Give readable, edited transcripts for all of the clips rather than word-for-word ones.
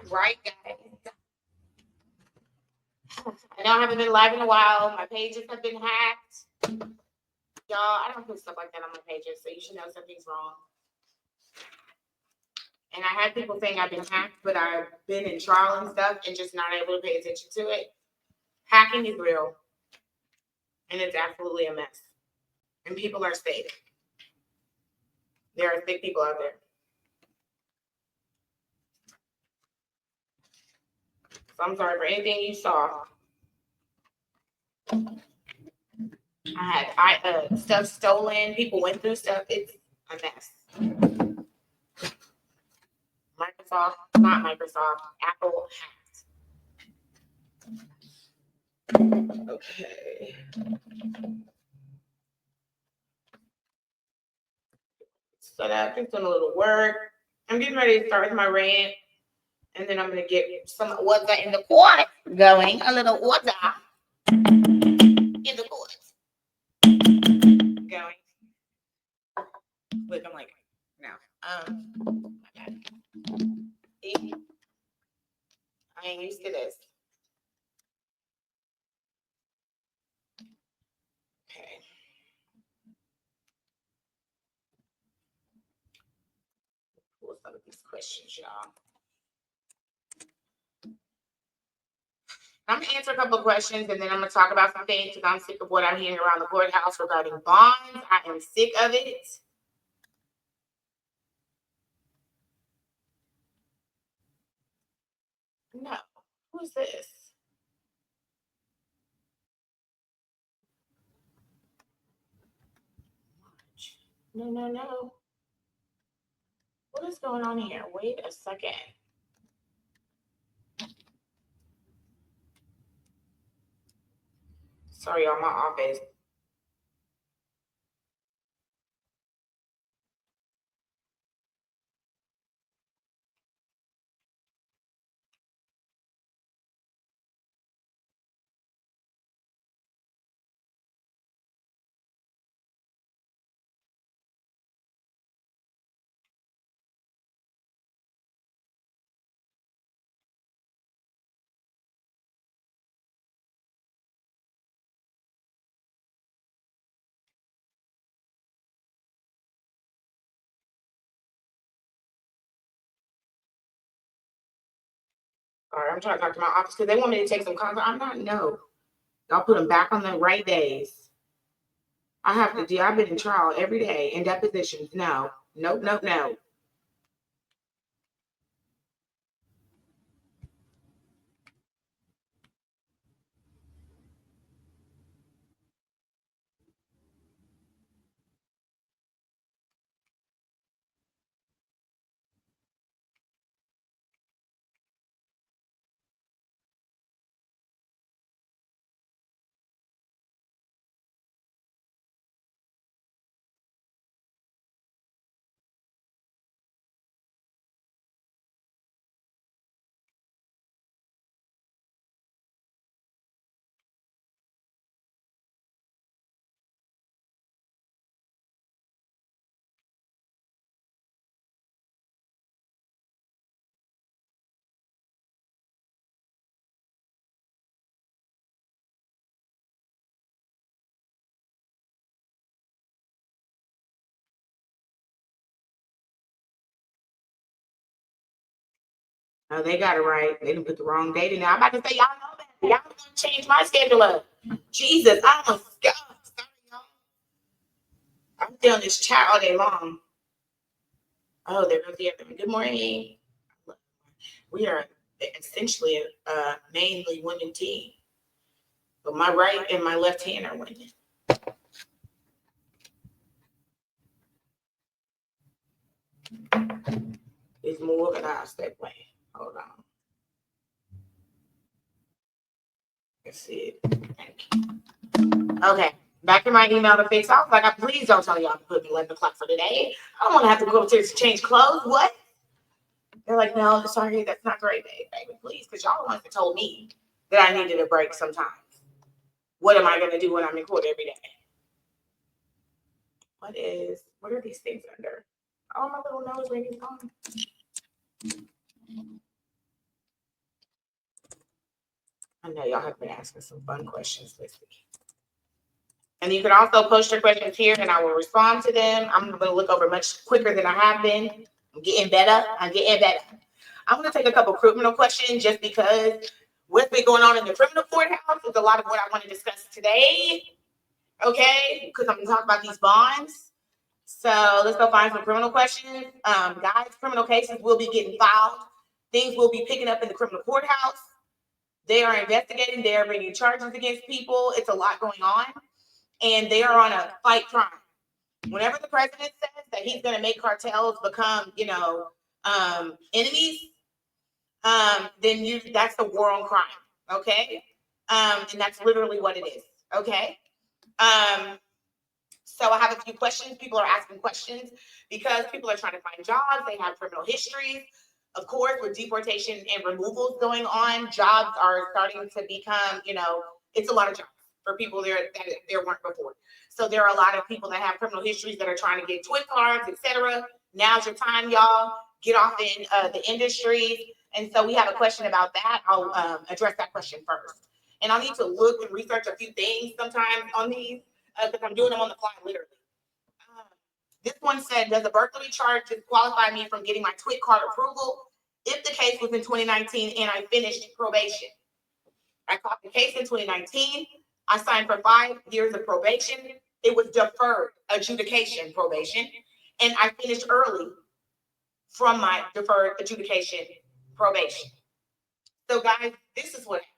Right, guys. I know I haven't been live in a while. My pages have been hacked. Y'all, I don't put stuff like that on my pages, so you should know something's wrong. And I had people saying I've been hacked, but I've been in trial and stuff and just not able to pay attention to it. Hacking is real, and it's absolutely a mess. And people are sick. There are sick people out there. So I'm sorry for anything you saw. I had stuff stolen. People went through stuff. It's a mess. Microsoft, not Microsoft, Apple hacked. Okay. So that just doing a little work. I'm getting ready to start with my rant, and then I'm gonna get some water in the court going. A little water in the court going. Look, I'm like, no. I ain't used to this. Okay. Pull some of these questions, y'all. I'm gonna answer a couple of questions, and then I'm gonna talk about some things because I'm sick of what I'm hearing around the courthouse regarding bonds. I am sick of it. No. Who's this? No, no, no. What is going on here? Wait a second. Sorry, y'all, my office. All right, I'm trying to talk to my office because they want me to take some content. I'm not, no. Y'all put them back on the right days. I have to do, I've been in trial every day in depositions. No, nope, nope, no. Oh, they got it right. They didn't put the wrong date in there. I'm about to say, y'all know that. Y'all gonna change my schedule up. Jesus, I'm a sorry, y'all. I'm feeling this chat all day long. Oh, there goes the other one. Good morning. We are essentially a mainly women team, but my right and my left hand are winning. It's more organized that way. Hold on. Let's see it. Thank you. Okay. Back in my email to fix. I was like, please don't tell y'all to put me 11 o'clock for today. I don't want to have to go upstairs to change clothes. What? They're like, no, sorry, that's not great, baby, please, because y'all the ones that told me that I needed a break sometimes. What am I going to do when I'm in court every day? What are these things under? Oh, my little nose ring is gone. I know y'all have been asking some fun questions this week. And you can also post your questions here and I will respond to them. I'm going to look over much quicker than I have been. I'm getting better. I'm going to take a couple criminal questions just because what's been going on in the criminal courthouse is a lot of what I want to discuss today. Okay? Because I'm going to talk about these bonds. So let's go find some criminal questions. Guys, criminal cases will be getting filed. Things will be picking up in the criminal courthouse. They are investigating. They are bringing charges against people. It's a lot going on. And they are on a fight crime. Whenever the president says that he's going to make cartels become, enemies, then that's the war on crime, okay? And that's literally what it is, okay? So I have a few questions. People are asking questions because people are trying to find jobs. They have criminal histories. Of course, with deportation and removals going on, jobs are starting to become, it's a lot of jobs for people that weren't before. So there are a lot of people that have criminal histories that are trying to get twit cards, etc. Now's your time, y'all. Get off in the industry. And so we have a question about that. I'll address that question first. And I'll need to look and research a few things sometimes on these because I'm doing them on the fly, literally. This one said, does a burglary charge disqualify me from getting my twit card approval if the case was in 2019 and I finished probation? I caught the case in 2019. I signed for 5 years of probation. It was deferred adjudication probation, and I finished early from my deferred adjudication probation. So, guys, this is what happens.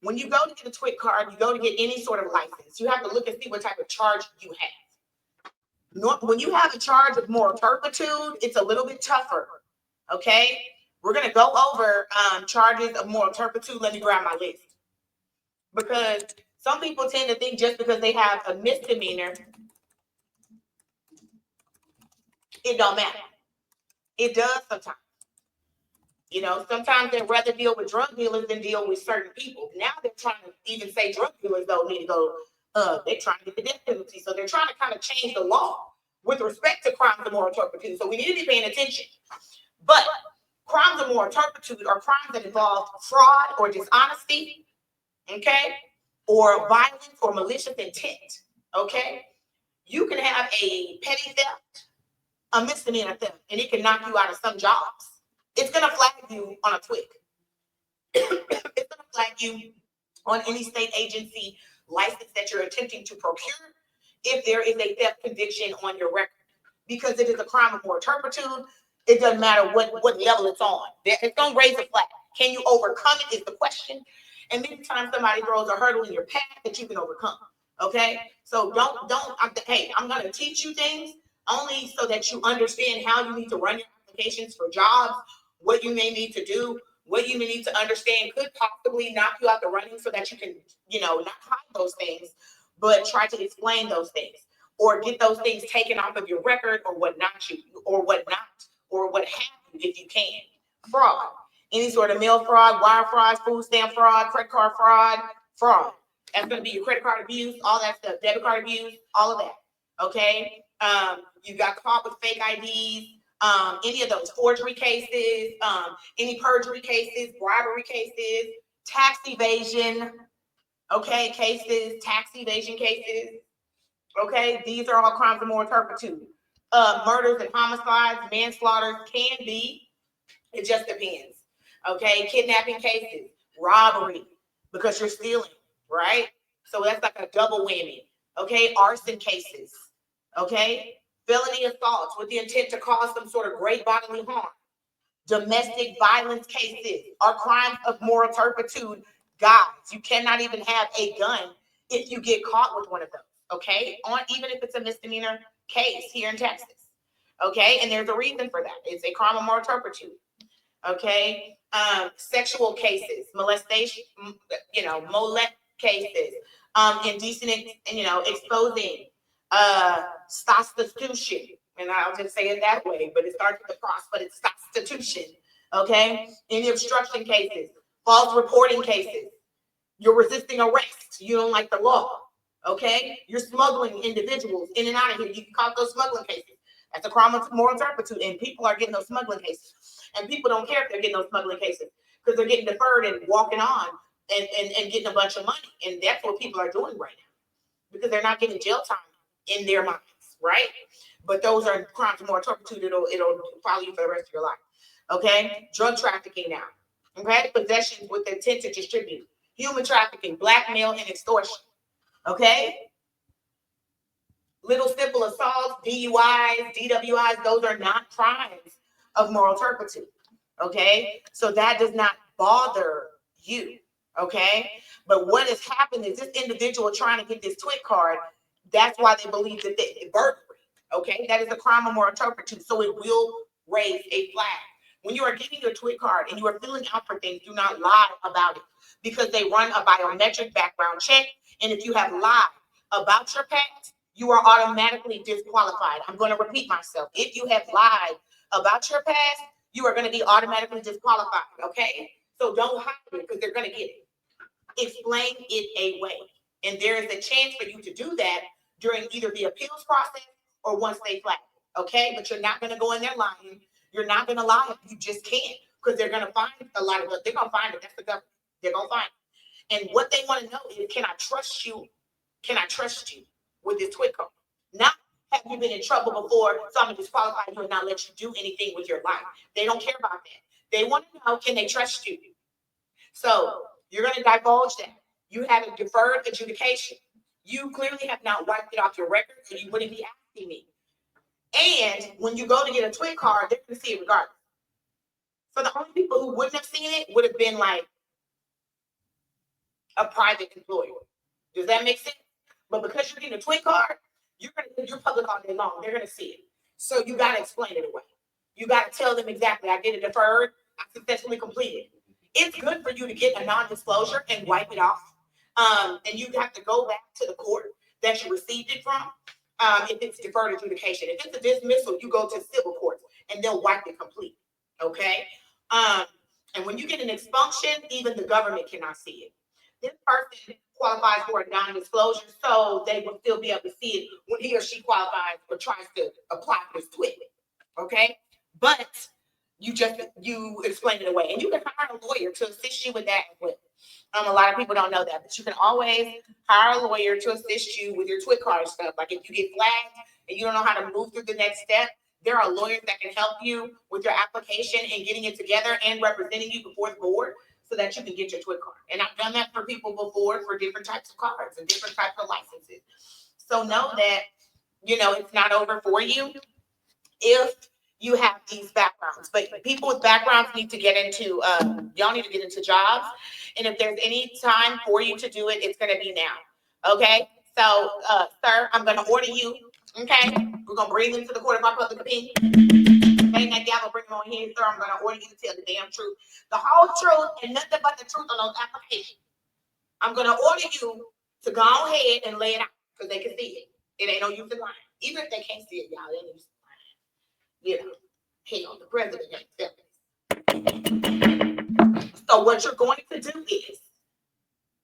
When you go to get a twit card, you go to get any sort of license, you have to look and see what type of charge you have. When you have a charge of moral turpitude, it's a little bit tougher, okay? We're going to go over charges of moral turpitude. Let me grab my list. Because some people tend to think just because they have a misdemeanor, it don't matter. It does sometimes. Sometimes they'd rather deal with drug dealers than deal with certain people. Now they're trying to even say drug dealers don't need to go, they're trying to get the death penalty. So they're trying to kind of change the law with respect to crimes of moral turpitude. So we need to be paying attention. But crimes of moral turpitude are crimes that involve fraud or dishonesty, okay, or violence or malicious intent, okay? You can have a petty theft, a misdemeanor theft, and it can knock you out of some jobs. It's going to flag you on a twig. It's going to flag you on any state agency license that you're attempting to procure if there is a theft conviction on your record, because it is a crime of moral turpitude. It doesn't matter what level it's on. It's going to raise a flag. Can you overcome it is the question. And many times somebody throws a hurdle in your path that you can overcome. Okay? So I'm going to teach you things only so that you understand how you need to run your applications for jobs, what you may need to do, what you may need to understand could possibly knock you out the running so that you can, not hide those things, but try to explain those things or get those things taken off of your record or what have you if you can. Fraud. Any sort of mail fraud, wire fraud, food stamp fraud, credit card fraud. That's going to be your credit card abuse, all that stuff, debit card abuse, all of that. Okay? You got caught with fake IDs, any of those forgery cases, any perjury cases, bribery cases, tax evasion, okay, cases, tax evasion cases. Okay? These are all crimes of moral turpitude. Murders and homicides, manslaughter can be. It just depends. Okay, kidnapping cases, robbery, because you're stealing, right? So that's like a double whammy. Okay, arson cases. Okay, felony assaults with the intent to cause some sort of great bodily harm. Domestic violence cases are crimes of moral turpitude. Guys, you cannot even have a gun if you get caught with one of those. Okay, even if it's a misdemeanor case here in Texas. Okay, and there's a reason for that. It's a crime of moral turpitude. Okay, sexual cases, molestation, molest cases, indecent, exposing, prostitution, and I'll just say it that way, but it starts with the cross, but it's prostitution. Okay, any obstruction cases, false reporting cases, you're resisting arrest, you don't like the law. Okay, you're smuggling individuals in and out of here. You can call those smuggling cases. That's a crime of moral turpitude, and people are getting those smuggling cases. And people don't care if they're getting those smuggling cases because they're getting deferred and walking on and getting a bunch of money. And that's what people are doing right now because they're not getting jail time in their minds, right? But those are crimes of moral turpitude. It'll follow you for the rest of your life. Okay? Drug trafficking now. Okay? Possession with the intent to distribute. Human trafficking, blackmail, and extortion. Okay? Little simple assaults, DUIs, DWIs, those are not crimes of moral turpitude. Okay? So that does not bother you. Okay? But what has happened is this individual trying to get this TWIC card, that's why they believe that they burglary. Okay? That is a crime of moral turpitude. So it will raise a flag. When you are getting your TWIC card and you are filling out for things, do not lie about it because they run a biometric background check. And if you have lied about your past, you are automatically disqualified. I'm going to repeat myself. If you have lied about your past, you are going to be automatically disqualified. Okay? So don't hide it because they're going to get it. Explain it away. And there is a chance for you to do that during either the appeals process or once they flag it. Okay? But you're not going to go in there lying. You're not going to lie. You just can't because they're going to find a lot of it. They're going to find it. That's the government. They're going to find it. And what they want to know is, can I trust you? Can I trust you with this TWIC card? Not have you been in trouble before, so I'm going to disqualify you and not let you do anything with your life. They don't care about that. They want to know, can they trust you? So you're going to divulge that. You have a deferred adjudication. You clearly have not wiped it off your record, so you wouldn't be asking me. And when you go to get a TWIC card, they're going to see it regardless. So the only people who wouldn't have seen it would have been like a private employer. Does that make sense? But because you're getting a TWIC card, you're public all day long. They're going to see it. So you got to explain it away. You got to tell them exactly, I did a deferred, I successfully completed. It's good for you to get a non-disclosure and wipe it off. And you have to go back to the court that you received it from. If it's deferred adjudication. If it's a dismissal, you go to civil courts and they'll wipe it complete. Okay? And when you get an expunction, even the government cannot see it. This person qualifies for a non-disclosure, so they will still be able to see it when he or she qualifies or tries to apply for this TWIC. Okay? But you explain it away. And you can hire a lawyer to assist you with that as well. A lot of people don't know that, but you can always hire a lawyer to assist you with your TWIC card stuff. Like if you get flagged and you don't know how to move through the next step, there are lawyers that can help you with your application and getting it together and representing you before the board so that you can get your TWIC card. And I've done that for people before for different types of cards and different types of licenses. So know that, it's not over for you if you have these backgrounds. But people with backgrounds need to get into, y'all need to get into jobs. And if there's any time for you to do it, it's going to be now. Okay? So, sir, I'm going to order you. Okay? We're going to bring them to the court of our public opinion. Bang that gavel, bring them on here, sir. I'm going to order you to tell the damn truth. The whole truth and nothing but the truth on those applications. I'm going to order you to go ahead and lay it out because they can see it. It ain't no use in lying. Even if they can't see it, y'all, they ain't use in lying. Hell, the president ain't telling us. So what you're going to do is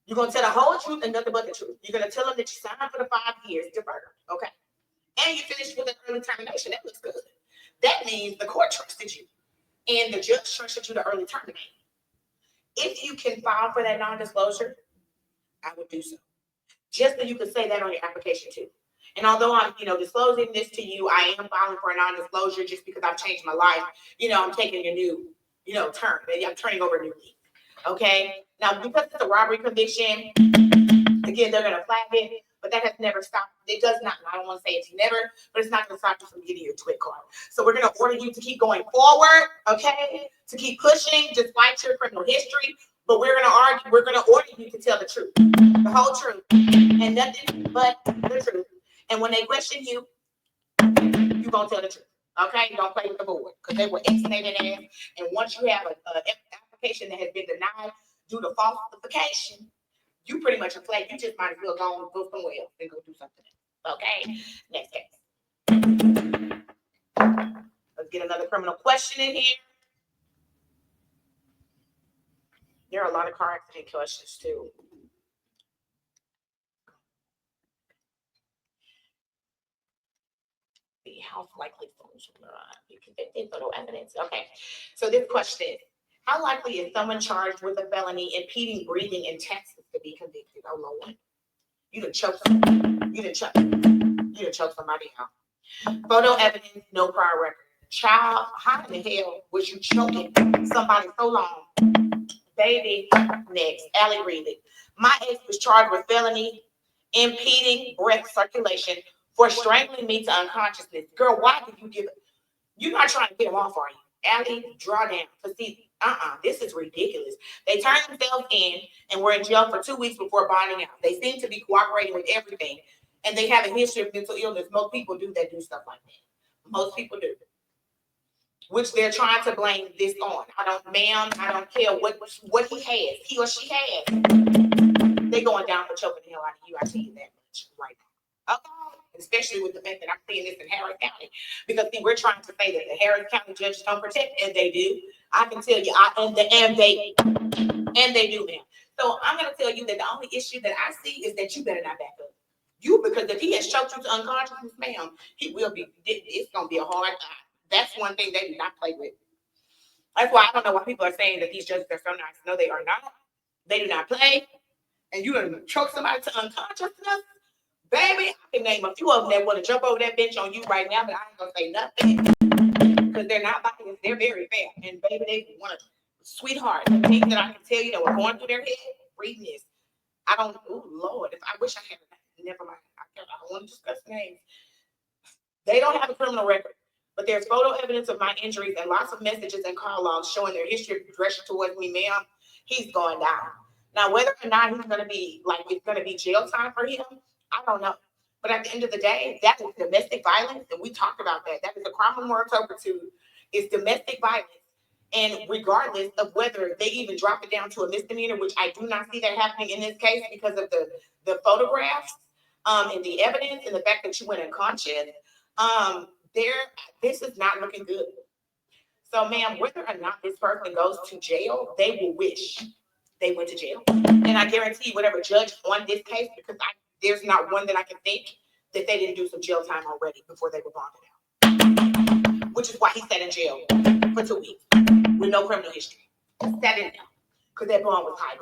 you're going to tell the whole truth and nothing but the truth. You're going to tell them that you signed up for the 5 years deferred. Okay. And you finished with an early termination. That looks good. That means the court trusted you and the judge trusted you to early terminate. If you can file for that non-disclosure, I would do so. Just so you can say that on your application too. And although I'm, disclosing this to you, I am filing for a non-disclosure just because I've changed my life. I'm taking a new, turn. I'm turning over a new leaf. Okay. Now, because it's a robbery conviction, again, they're going to flag it, but that has never stopped. It does not. I don't want to say it's never, but it's not going to stop you from getting your TWIC card. So we're going to order you to keep going forward. Okay. To keep pushing despite your criminal history. But we're going to order you to tell the truth, the whole truth, and nothing but the truth. And when they question you, you're going to tell the truth. Okay? You don't play with the board because they will extend it in. And once you have an application that has been denied due to falsification, you pretty much are flagged. You just might as well go somewhere else and go do something else. Okay? Next case. Let's get another criminal question in here. There are a lot of car accident questions too. How likely you convicted, photo evidence. Okay. So this question is, How likely is someone charged with a felony impeding breathing in Texas to be convicted? Oh Lord, you done choked somebody. You done choked somebody out. Photo evidence, no prior record. Child, how in the hell was you choking somebody so long? Baby, next, Allie Reed. My ex was charged with felony impeding breath circulation for strangling me to unconsciousness. Girl, why did you give it? You're not trying to get him off, are you? Allie, draw down. Because see, this is ridiculous. They turned themselves in and were in jail for 2 weeks before bonding out. They seem to be cooperating with everything. And they have a history of mental illness. Most people do that do stuff like that. Most people do. Which they're trying to blame this on. I don't care what he or she has. They're going down for choking the hell out of you. I tell you that much right now. Okay. Especially with the fact that I'm seeing this in Harris County. Because see, we're trying to say that the Harris County judges don't protect, and they do. I can tell you, and they do, ma'am. So I'm gonna tell you that the only issue that I see is that you better not back up. Because if he has choked you to unconsciousness, ma'am, he will be. It's gonna be a hard time. That's one thing they do not play with. That's why I don't know why people are saying that these judges are so nice. No, they are not. They do not play. And you done choke somebody to unconsciousness. Baby, I can name a few of them that want to jump over that bench on you right now, but I ain't gonna say nothing because they're not biased. They're very fair, and baby, they want to, sweetheart. The things that I can tell you that were going through their head, reading this. I don't. Oh Lord, if I wish I had. Never mind. I don't want to discuss names. They don't have a criminal record, but there's photo evidence of my injuries and lots of messages and call logs showing their history of progression towards me, ma'am. He's going down. Now, whether or not he's going to be it's going to be jail time for him, I don't know. But at the end of the day, that is domestic violence, and we talked about that. That is a crime of moral turpitude. It's domestic violence. And regardless of whether they even drop it down to a misdemeanor, which I do not see that happening in this case because of the photographs and the evidence and the fact that you went unconscious, this is not looking good. So, ma'am, whether or not this person goes to jail, they will wish they went to jail. And I guarantee you, whatever judge on this case, because there's not one that I can think that they didn't do some jail time already before they were bonded out. Which is why he sat in jail for 2 weeks with no criminal history. He sat in there because that bond was high.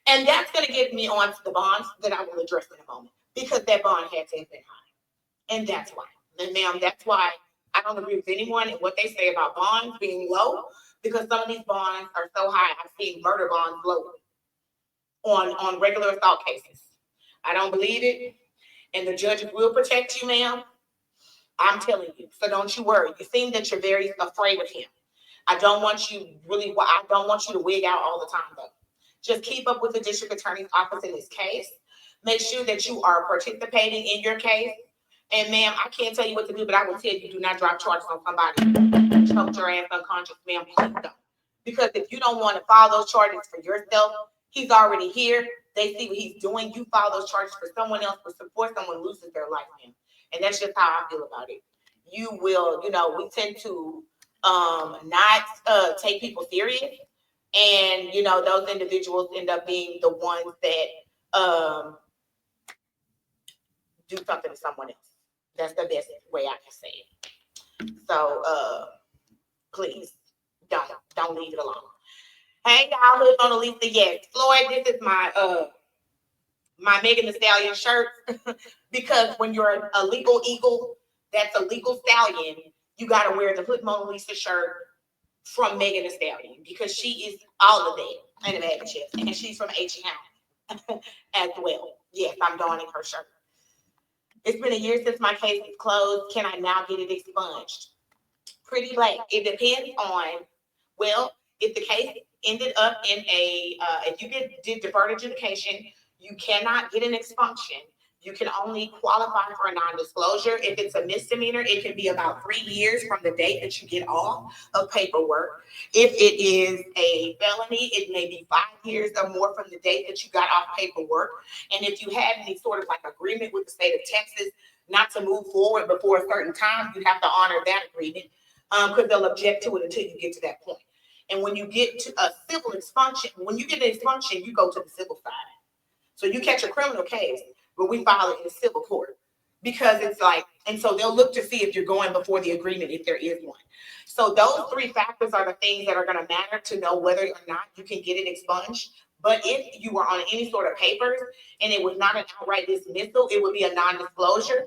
And that's going to get me on to the bonds that I will address in a moment, because that bond had to have been high. And that's why. And ma'am, that's why I don't agree with anyone and what they say about bonds being low, because some of these bonds are so high. I've seen murder bonds low on regular assault cases. I don't believe it. And the judges will protect you, ma'am. I'm telling you. So don't you worry. You seem that you're very afraid of him. I don't want you to wig out all the time, though. Just keep up with the district attorney's office in this case. Make sure that you are participating in your case. And ma'am, I can't tell you what to do, but I will tell you, do not drop charges on somebody. Choke your ass unconscious, ma'am. Please don't. Because if you don't want to file those charges for yourself, he's already here. They see what he's doing. You file those charges for someone else, but before someone loses their life, ma'am. And that's just how I feel about it. You will, we tend to not take people serious. And, those individuals end up being the ones that do something to someone else. That's the best way I can say it. So please don't leave it alone. Hey y'all, Hood Mona Lisa. Yes, Floyd, this is my my Megan Thee Stallion shirt. Because when you're a legal eagle, that's a legal stallion, you gotta wear the Hood Mona Lisa shirt from Megan Thee Stallion, because she is all of that in a bag of chips, and she's from H Town as well. Yes, I'm donning her shirt. It's been a year since my case is closed. Can I now get it expunged? Pretty Black. It depends on, if the case ended up in if you did deferred adjudication, you cannot get an expunction. You can only qualify for a non-disclosure. If it's a misdemeanor, it can be about 3 years from the date that you get off of paperwork. If it is a felony, it may be 5 years or more from the date that you got off paperwork. And if you had any sort of agreement with the state of Texas not to move forward before a certain time, you have to honor that agreement, because they'll object to it until you get to that point. And when you get to a civil expunction, when you get an expunction, you go to the civil side. So you catch a criminal case, but we file it in the civil court, because it's and so they'll look to see if you're going before the agreement, if there is one. So those three factors are the things that are going to matter to know whether or not you can get it expunged. But if you were on any sort of papers and it was not an outright dismissal, it would be a non-disclosure.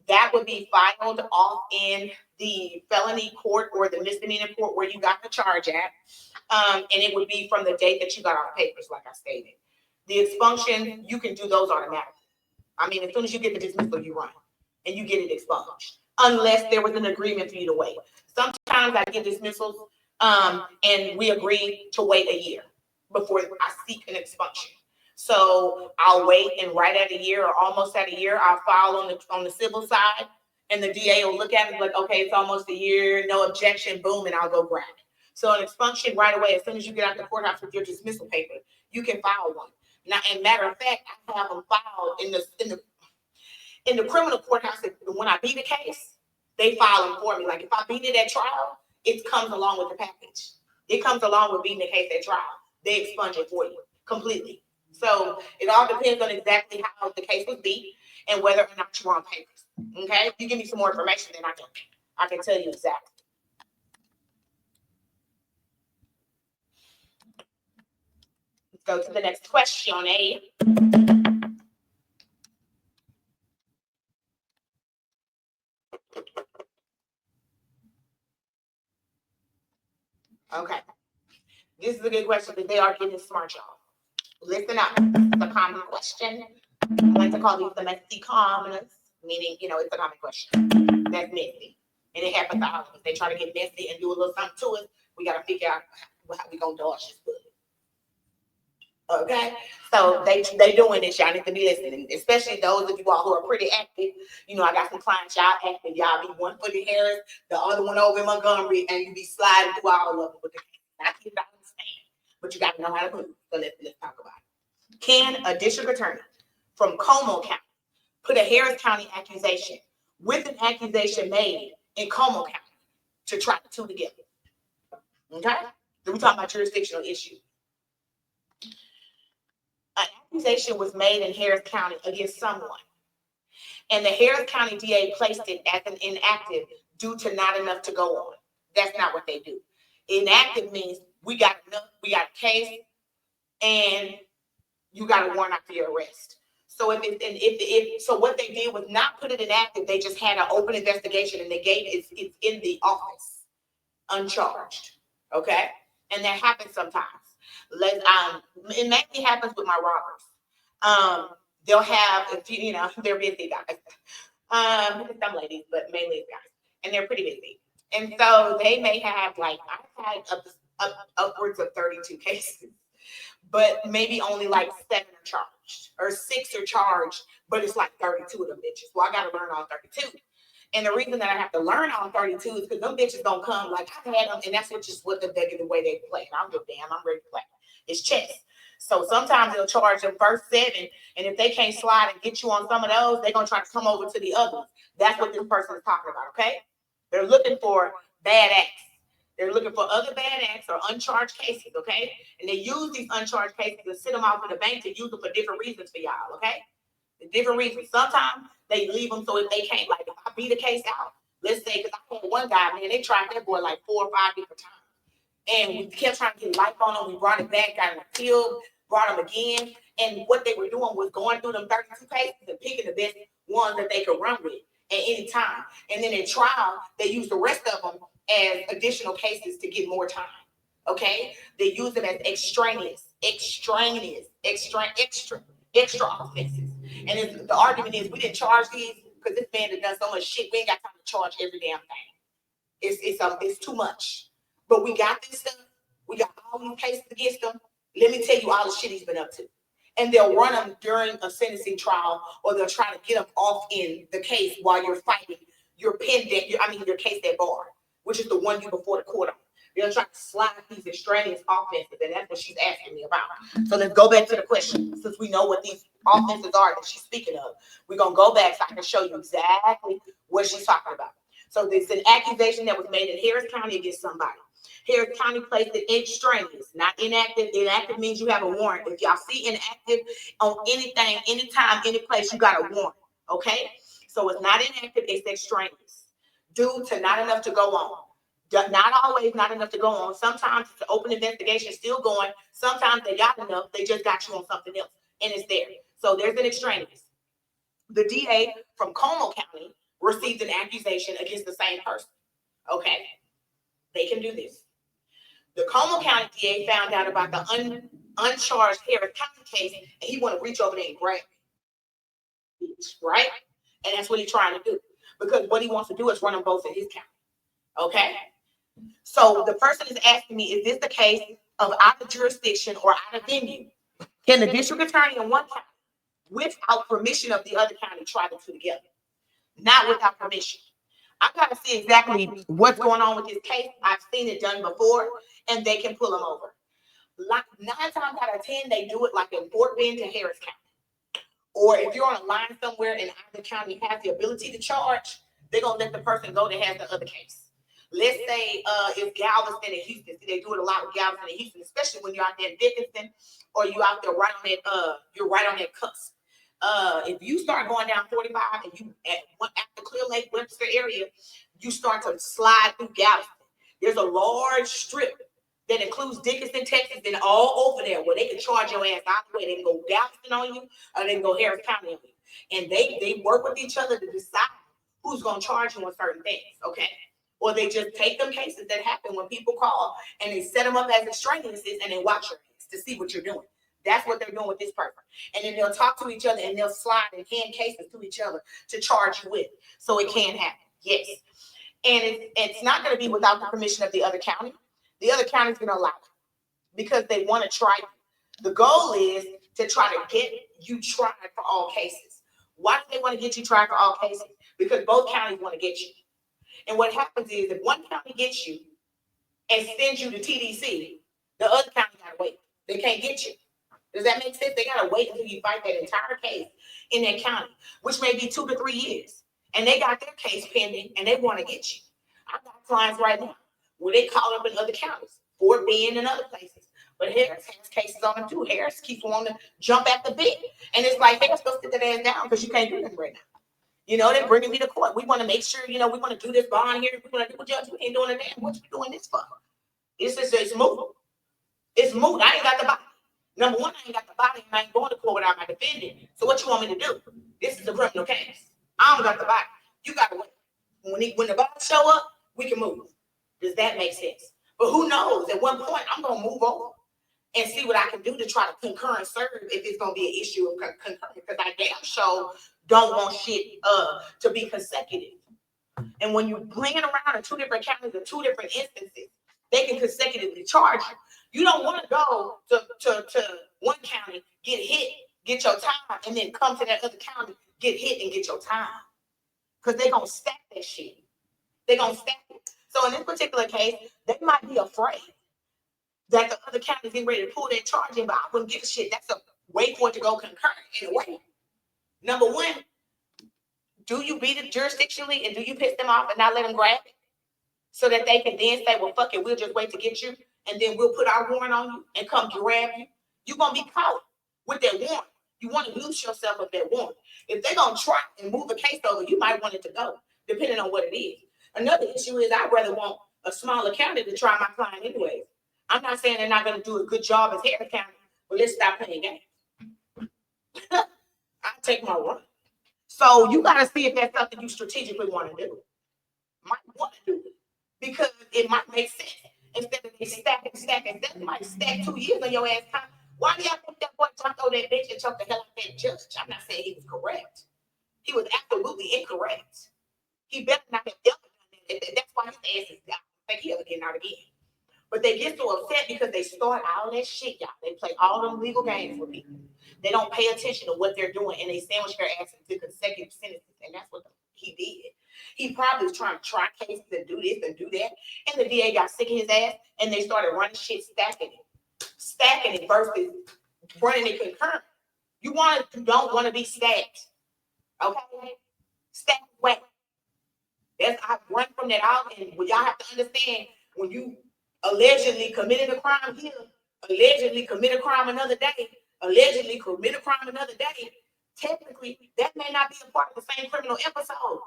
That would be filed off in the felony court or the misdemeanor court where you got the charge at. And it would be from the date that you got off papers, like I stated. The expunction, you can do those automatically. I mean, as soon as you get the dismissal, you run and you get it expunged, unless there was an agreement for you to wait. Sometimes I get dismissals, and we agree to wait a year before I seek an expunction. So I'll wait, and right at a year or almost at a year, I'll file on the civil side, and the DA will look at it like, okay, it's almost a year, no objection, boom, and I'll go grab it. So an expunction right away, as soon as you get out the courthouse with your dismissal paper, you can file one. Now, and matter of fact, I have them filed in the criminal courthouse. When I beat a case, they file them for me. Like if I beat it at trial, it comes along with the package. It comes along with beating the case at trial. They expunge it for you completely. So it all depends on exactly how the case was beat and whether or not you're on papers. Okay, if you give me some more information, then I can tell you exactly. Let's go to the next question. Okay. This is a good question because they are getting smart, y'all. Listen up. It's a common question. I like to call these the messy comments, meaning, it's a common question. That's messy. And it happens to all of us. They try to get messy and do a little something to us. We got to figure out how we going to dodge this bullet. Okay? So they doing this. Y'all need to be listening, especially those of you all who are pretty active. I got some clients, y'all active. Y'all be one foot in Harris, the other one over in Montgomery, and you be sliding through all of them with the I understand, but you got to know how to move. So let's talk about it. Can a district attorney from Como County put a Harris County accusation with an accusation made in Como County to try the two together? Okay? Then we're talking about jurisdictional issue. An accusation was made in Harris County against someone, and the Harris County DA placed it as an inactive due to not enough to go on. That's not what they do. Inactive means we got a case, and you got a warrant out for your arrest. So so what they did was not put it inactive. They just had an open investigation, and they gave it's in the office, uncharged. Okay, and that happens sometimes. It mainly happens with my robbers. They'll have, they're busy guys. Some ladies, but mainly guys, and they're pretty busy. And so they may have I've had upwards of 32 cases, but maybe only 7 are charged or 6 are charged, but it's 32 of them bitches. Well, I got to learn all 32. And the reason that I have to learn all 32 is because them bitches don't come I've had them, and that's what the way they play. I don't give a damn. I'm ready to play. It's chess. So sometimes they'll charge them first 7, and if they can't slide and get you on some of those, they're gonna try to come over to the others. That's what this person is talking about. Okay. They're looking for bad acts. They're looking for other bad acts or uncharged cases, okay? And they use these uncharged cases to sit them off in the bank to use them for different reasons for y'all, okay? The different reasons. Sometimes they leave them so if they can't, if I beat a case out, let's say, because I had one guy, man, they tried that boy 4 or 5 different times. And we kept trying to get life on him. We brought it back, got him killed, brought him again. And what they were doing was going through them 32 cases and picking the best ones that they could run with at any time. And then in trial, they used the rest of them as additional cases to get more time. Okay? They use them as extraneous extra offenses. And the argument is we didn't charge these because this man has done so much shit. We ain't got time to charge every damn thing. It's too much. But we got this stuff. We got all these cases against them. Let me tell you all the shit he's been up to. And they'll run them during a sentencing trial, or they'll try to get them off in the case while you're fighting your your case at bar, which is the one you before the court on. They'll try to slide these extraneous offenses, and that's what she's asking me about. So let's go back to the question. Since we know what these offenses are that she's speaking of, we're going to go back so I can show you exactly what she's talking about. So it's an accusation that was made in Harris County against somebody. Harris County placed it extraneous, not inactive. Inactive means you have a warrant. If y'all see inactive on anything, anytime, any place, you got a warrant. Okay? So it's not inactive, it's extraneous. Due to not enough to go on. Not always, not enough to go on. Sometimes the open investigation is still going. Sometimes they got enough. They just got you on something else, and it's there. So there's an extraneous. The DA from Como County received an accusation against the same person. Okay, they can do this. The Como County DA found out about the uncharged Harris County case, and he want to reach over there and grab it, right? And that's what he's trying to do, because what he wants to do is run them both in his county. Okay, so the person is asking me, is this the case of out of jurisdiction or out of venue? Can the district attorney in one county, without permission of the other county, try the two together? Not without permission. I got to see exactly what's going on with this case. I've seen it done before, and they can pull them over. Like 9 times out of 10, they do it like in Fort Bend to Harris County. Or if you're on a line somewhere and either county has the ability to charge, they're going to let the person go that has the other case. Let's say it's Galveston and Houston. They do it a lot with Galveston and Houston, especially when you're out there in Dickinson or you out there right on that, you're right on that cusp. If you start going down 45 and you at the Clear Lake Webster area, you start to slide through Galveston. There's a large strip that includes Dickinson, Texas, and all over there where they can charge your ass out the way. They can go Galveston on you, or they can go Harris County on you. And they work with each other to decide who's going to charge you on certain things, okay? Or they just take them cases that happen when people call and they set them up as extraneouses and they watch your ass to see what you're doing. That's what they're doing with this person. And then they'll talk to each other and they'll slide and hand cases to each other to charge you with. So it can happen, yes. And it's not going to be without the permission of the other county. The other county is going to allow it because they want to try you. The goal is to try to get you tried for all cases. Why do they want to get you tried for all cases? Because both counties want to get you. And what happens is if one county gets you and sends you to TDC, the other county got to wait. They can't get you. Does that make sense? They got to wait until you fight that entire case in their county, which may be 2 to 3 years. And they got their case pending and they want to get you. I've got clients right now where they call up in other counties, Fort Bend and other places. But Harris has cases on them too. Harris keeps wanting to jump at the bit. And it's like, Harris, go sit that ass down because you can't do nothing right now. You know, they're bringing me to court. We want to make sure, you know, we want to do this bond here. We want to do a judge. We ain't doing a damn. What you doing this for? It's moot. It's moot. I ain't got the body. Number one, I ain't got the body and I ain't going to court without my defendant. So what you want me to do? This is a criminal case. I don't got the body. You got to wait. When the body show up, we can move. Does that make sense? But who knows? At one point, I'm going to move over and see what I can do to try to concur and serve if it's going to be an issue of concurrent, because I damn sure don't want shit to be consecutive. And when you bring it around in 2 different counties or 2 different instances, they can consecutively charge you. You don't want to go to one county, get hit, get your time, and then come to that other county, get hit, and get your time. Because they're going to stack that shit. They're going to stack it. So in this particular case, they might be afraid that the other county is getting ready to pull that charge in, but I wouldn't give a shit. That's a way for it to go concurrent in a way. Number one, do you beat it jurisdictionally and do you piss them off and not let them grab it? So that they can then say, well, fuck it, we'll just wait to get you, and then we'll put our warrant on you and come grab you. You're going to be caught with that warrant. You want to loose yourself of that warrant. If they're going to try and move a case over, you might want it to go, depending on what it is. Another issue is I'd rather want a smaller county to try my client anyways. I'm not saying they're not going to do a good job as Harris County, but let's stop playing games. I take my run. So you got to see if that's something you strategically want to do. Might want to do it because it might make sense. Instead of they stack, that might stack 2 years on your ass time. Why do y'all think that boy jumped over that bitch and choked the hell out of that judge? I'm not saying he was correct. He was absolutely incorrect. He better not have ever done that. That's why his ass is down. I think he ever getting out again. But they get so upset because they start all that shit, y'all. They play all them legal games with people. They don't pay attention to what they're doing, and they sandwich their ass into consecutive sentences, and that's what he did. He probably was trying to try cases and do this and do that, and the DA got sick of his ass, and they started running shit, stacking it versus running it concurrent. You don't want to be stacked, okay? Stacked way. I run from that out, and y'all have to understand when you allegedly committed a crime here, allegedly commit a crime another day, allegedly commit a crime another day, technically that may not be a part of the same criminal episode.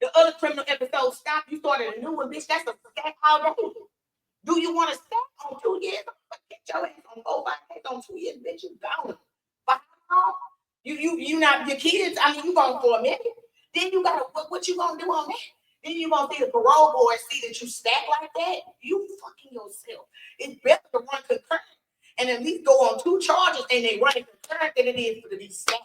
The other criminal episode stopped. You started a new one, bitch. That's a stack all day. Do you want to stack on 2 years? Get your ass on 4, 5 days on 2 years, bitch. You gone. But how long? You not your kids. I mean, you gone for a minute. Then you gotta what you gonna do on that? Then you gonna see the parole board see that you stack like that. You fucking yourself. It's better to run concurrent and at least go on 2 charges and they run it concurrent than it is for to be stacked.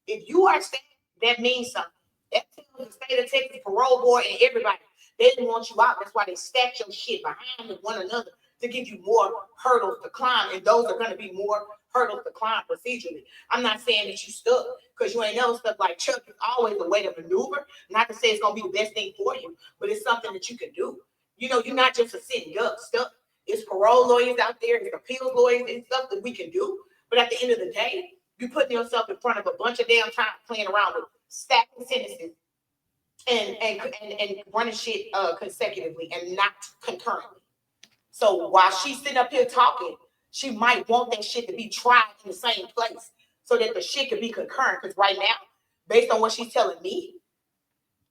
If you are stacked, that means something. That tells the state of Texas parole board and everybody. They didn't want you out. That's why they stacked your shit behind one another to give you more hurdles to climb. And those are going to be more hurdles to climb procedurally. I'm not saying that you stuck because you ain't never stuck like Chuck. It's always a way to maneuver. Not to say it's going to be the best thing for you, but it's something that you can do. You know, you're not just a sitting duck stuck. It's parole lawyers out there. It's appeals lawyers and stuff that we can do. But at the end of the day, you're putting yourself in front of a bunch of damn time playing around with stacking sentences and running shit consecutively and not concurrently. So while she's sitting up here talking, she might want that shit to be tried in the same place so that the shit could be concurrent. Because right now, based on what she's telling me,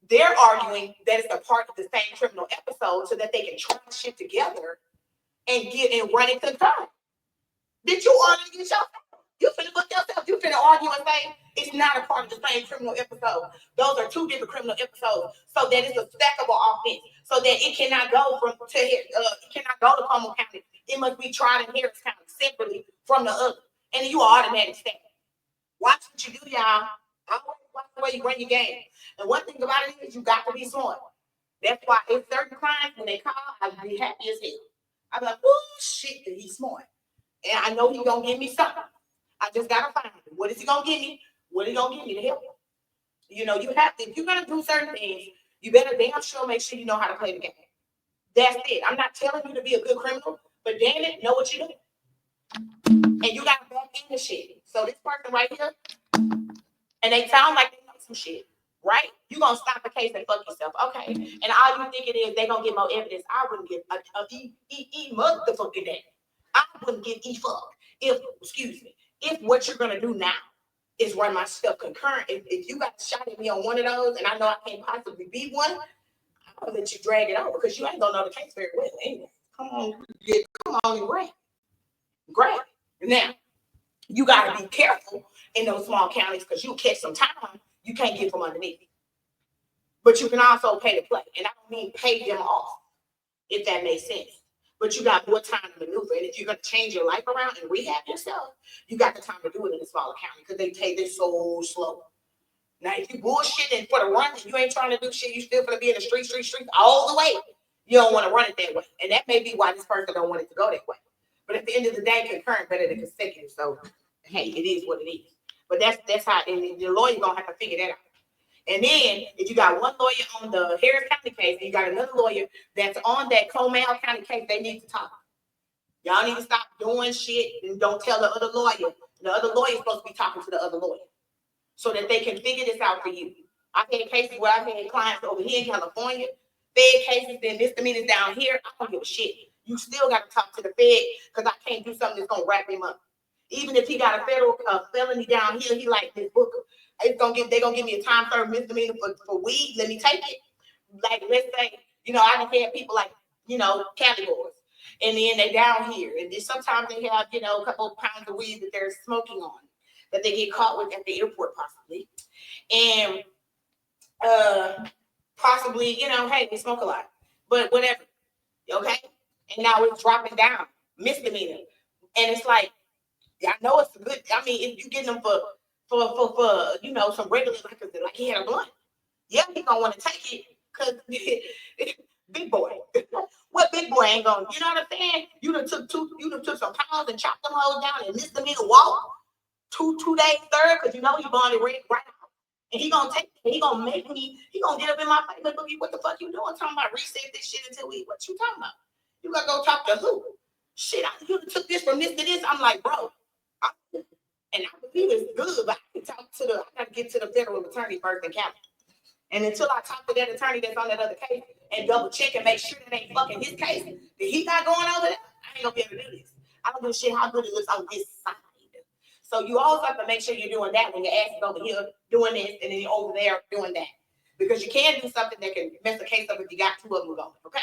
they're arguing that it's a part of the same criminal episode so that they can try shit together and run it concurrent. Did you argue against yourself? You finna book yourself. You finna argue and say it's not a part of the same criminal episode. Those are 2 different criminal episodes, so that it's a stackable offense, so that it cannot go it cannot go to Palmer County. It must be tried in Harris County separately from the other, and you are automatic stack. Watch what you do, y'all. Always watch the way you run your game. And one thing about it is you got to be smart. That's why if certain clients when they call, I'll be happy as hell. I'm like, oh shit, that he's smart, and I know he's gonna give me something. I just gotta find him. What is he gonna give me? What is he gonna give me to help? You know, you have to, if you're gonna do certain things, you better damn sure make sure you know how to play the game. That's it. I'm not telling you to be a good criminal, but damn it, know what you're doing. And you gotta back in the shit. So this person right here, and they sound like they know some shit, right? You gonna stop the case and fuck yourself, okay? And all you think it is they gonna get more evidence. I wouldn't give a motherfucking that. I wouldn't give a fuck if what you're gonna do now is run my stuff concurrent. If you got a shot at me on one of those, and I know I can't possibly be one, I'll let you drag it over because you ain't gonna know the case very well anyway. Come on and grab it. Now, you gotta be careful in those small counties because you'll catch some time you can't get from underneath. But you can also pay to play. And I don't mean pay them off, if that makes sense. But you got more time to maneuver. And if you're going to change your life around and rehab yourself, you got the time to do it in a smaller county because they take this so slow. Now, if you bullshitting for the run and you ain't trying to do shit, you still going to be in the street all the way. You don't want to run it that way. And that may be why this person don't want it to go that way. But at the end of the day, concurrent better than consecutive. So, hey, it is what it is. But that's how, and the lawyer going to have to figure that out. And then, if you got one lawyer on the Harris County case, and you got another lawyer that's on that Comal County case, they need to talk. Y'all need to stop doing shit and don't tell the other lawyer. The other lawyer is supposed to be talking to the other lawyer so that they can figure this out for you. I've had cases where I've had clients over here in California, Fed cases and misdemeanors down here. I don't give a shit. You still got to talk to the Fed because I can't do something that's going to wrap him up. Even if he got a federal felony down here, he like this book. They're gonna give me a time served misdemeanor for weed. Let me take it. Like, let's say, I done had people like, categories. And then they down here. And then sometimes they have, a couple of pounds of weed that they're smoking on, that they get caught with at the airport possibly. And possibly, hey, they smoke a lot. But whatever. Okay? And now it's dropping down. Misdemeanor. And it's like, I know it's good. I mean, if you get them for some regular liquor, like he had a blunt. Yeah, he gonna want to take it because big boy. What big boy ain't gonna? You know what I'm saying? You done took some pounds and chopped them hoes down and missed them in the wall. 2 days third because he bonded right out. And he gonna take it. He gonna make me. He gonna get up in my face and what the fuck you doing? Talking about reset this shit until we. What you talking about? You gotta go talk to who? Shit, you took this from this to this. I'm like, bro. And I believe it's good, but I got to get to the federal attorney first and count. And until I talk to that attorney that's on that other case and double check and make sure that ain't fucking his case that he got going over there, I ain't gonna be able to do this. I don't give a shit how good it looks on this side. So you always have to make sure you're doing that when your ass is over here doing this and then you're over there doing that. because you can do something that can mess the case up if you got two of them going. Okay.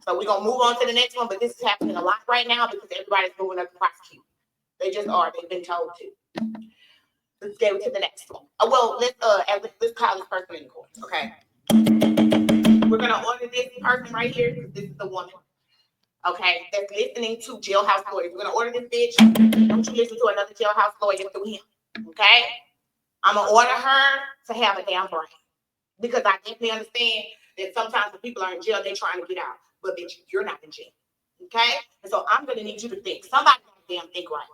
So we're gonna move on to the next one, but this is happening a lot right now because everybody's moving up to prosecute. They just are. They've been told to. Let's go to the next one. Well, let's call this person in court. Okay. We're gonna order this person right here because this is the woman. Okay, that's listening to jailhouse lawyers. We're gonna order this bitch. Don't you listen to another jailhouse lawyer through him. Okay. I'm gonna order her to have a damn brain because I definitely understand that sometimes when people are in jail, they're trying to get out, but bitch, you're not in jail. Okay, and so I'm gonna need you to think. Somebody gotta damn think right.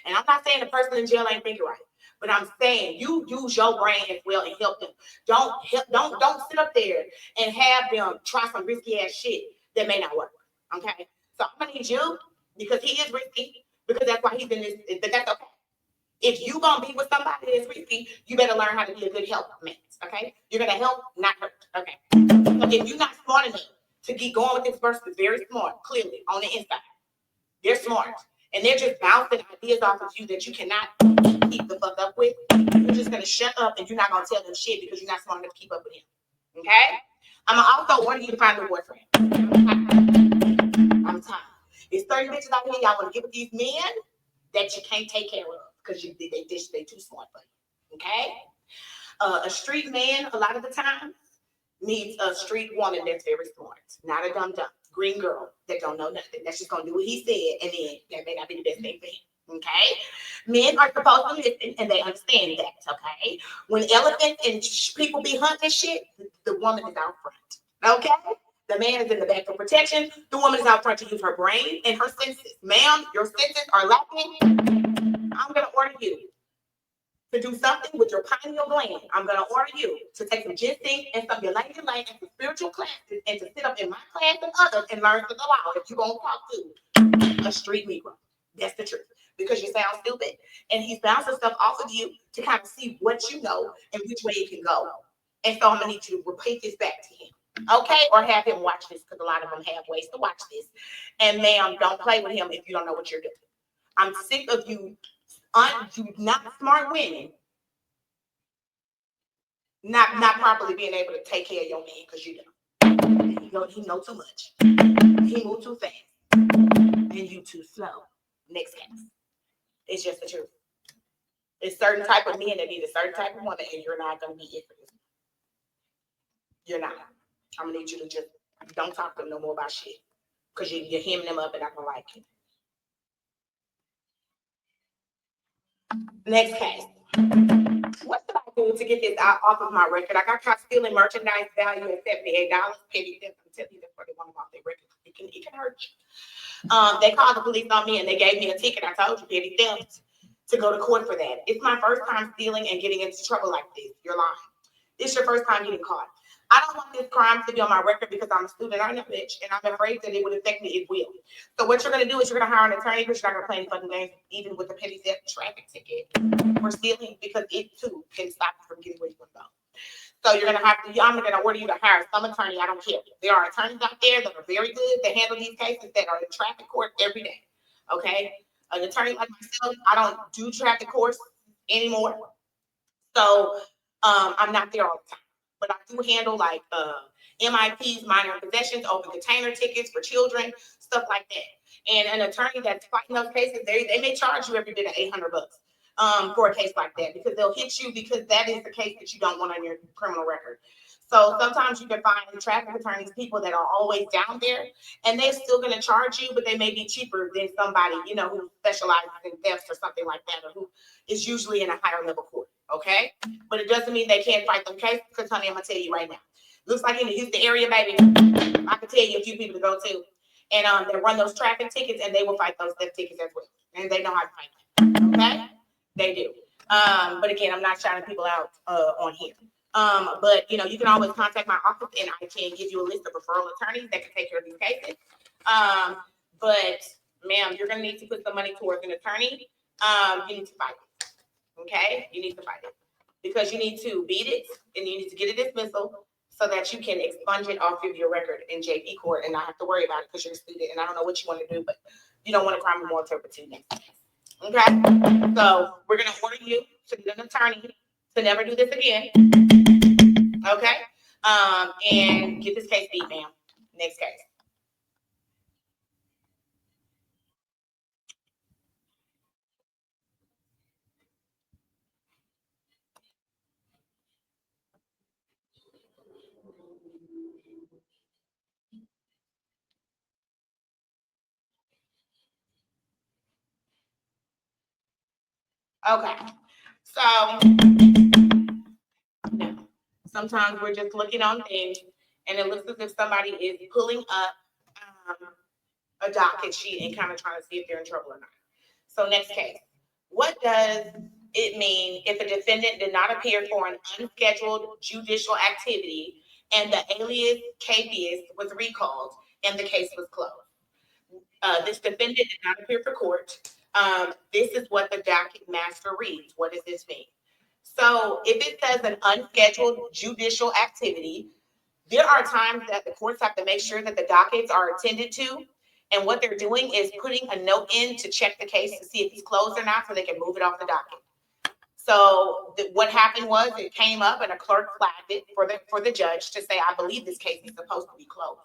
And I'm not saying the person in jail ain't thinking right, but I'm saying you use your brain as well and help them. Don't sit up there and have them try some risky ass shit that may not work. Okay, so I'm gonna need you because he is risky because that's why he's in this. But that's okay. If you gonna be with somebody that's risky, you better learn how to be a good help man. Okay, you're gonna help, not hurt. Okay, so if you're not smart enough to keep going with this person, very smart, clearly on the inside, they're smart. And they're just bouncing ideas off of you that you cannot keep the fuck up with. You're just gonna shut up and you're not gonna tell them shit because you're not smart enough to keep up with him. Okay? I'm gonna also order you to find a boyfriend. I'm tired. There's 30 bitches out here y'all wanna get with these men that you can't take care of because they too smart for you. Okay? A street man, a lot of the time, needs a street woman that's very smart, not a dumb green girl that don't know nothing. That's just gonna do what he said, and then that may not be the best thing for him. Okay, men are supposed to listen, and they understand that. Okay, when elephants and people be hunting shit, the woman is out front. Okay, the man is in the back for protection. The woman is out front to use her brain and her senses. Ma'am, your senses are lacking. I'm gonna order you to do something with your pineal gland. I'm going to order you to take some ginseng and some ylang and some spiritual classes and to sit up in my class and others and learn to go out if you're going to talk to a street Negro. That's the truth. Because you sound stupid. And he's bouncing stuff off of you to kind of see what you know and which way it can go. And so I'm going to need you to repeat this back to him. Okay? Or have him watch this because a lot of them have ways to watch this. And ma'am, don't play with him if you don't know what you're doing. I'm sick of you not smart women not properly being able to take care of your man because you don't. He know too much. He move too fast. And you too slow. Next case. It's just the truth. It's certain type of men that need a certain type of woman, and you're not going to be it for this. You're not. I'm going to need you to just don't talk to them no more about shit because you're hemming them up and I don't like it. Next case. What should I do to get this out off of my record? I got caught stealing merchandise value at $78. Petty theft. I'm telling you, that's where they want them off their record. It can hurt you. They called the police on me and they gave me a ticket. I told you, petty theft, to go to court for that. It's my first time stealing and getting into trouble like this. You're lying. It's your first time getting caught. I don't want this crime to be on my record because I'm a student, I'm a bitch, and I'm afraid that it would affect me. It will. So what you're going to do is you're going to hire an attorney because you're not going to play any fucking games, even with the petty theft traffic ticket for stealing, because it too can stop you from getting where you want to go. So you're going to have to, I'm going to order you to hire some attorney. I don't care. There are attorneys out there that are very good that handle these cases that are in traffic court every day. Okay? An attorney like myself, I don't do traffic courts anymore. So I'm not there all the time. But I do handle like MIPs, minor possessions, open container tickets for children, stuff like that. And an attorney that's fighting those cases, they may charge you every bit of $800 for a case like that because they'll hit you because that is the case that you don't want on your criminal record. So sometimes you can find traffic attorneys, people that are always down there, and they're still going to charge you, but they may be cheaper than somebody, who specializes in thefts or something like that, or who is usually in a higher level court. Okay, but it doesn't mean they can't fight them cases because, honey, I'm gonna tell you right now. Looks like in the Houston area, baby, I can tell you a few people to go to, and they run those traffic tickets, and they will fight those theft tickets as well, and they know how to fight them. Okay, they do. But again, I'm not shouting people out on here. But you can always contact my office, and I can give you a list of referral attorneys that can take care of these cases. But ma'am, you're gonna need to put some money towards an attorney. You need to fight it. Okay, you need to fight it because you need to beat it and you need to get a dismissal so that you can expunge it off of your record in JP court and not have to worry about it because you're a student and I don't know what you want to do, but you don't want a crime of moral turpitude next time. Okay, so we're gonna order you to get an attorney to never do this again. Okay, and get this case beat, ma'am. Next case. Okay. So sometimes we're just looking on things and it looks as if somebody is pulling up a docket sheet and kind of trying to see if they're in trouble or not. So next case. What does it mean if a defendant did not appear for an unscheduled judicial activity and the alias capias was recalled and the case was closed? This defendant did not appear for court. This is what the docket master reads. What does this mean? So if it says an unscheduled judicial activity, there are times that the courts have to make sure that the dockets are attended to. And what they're doing is putting a note in to check the case to see if it's closed or not so they can move it off the docket. So what happened was it came up and a clerk flagged it for the judge to say, I believe this case is supposed to be closed.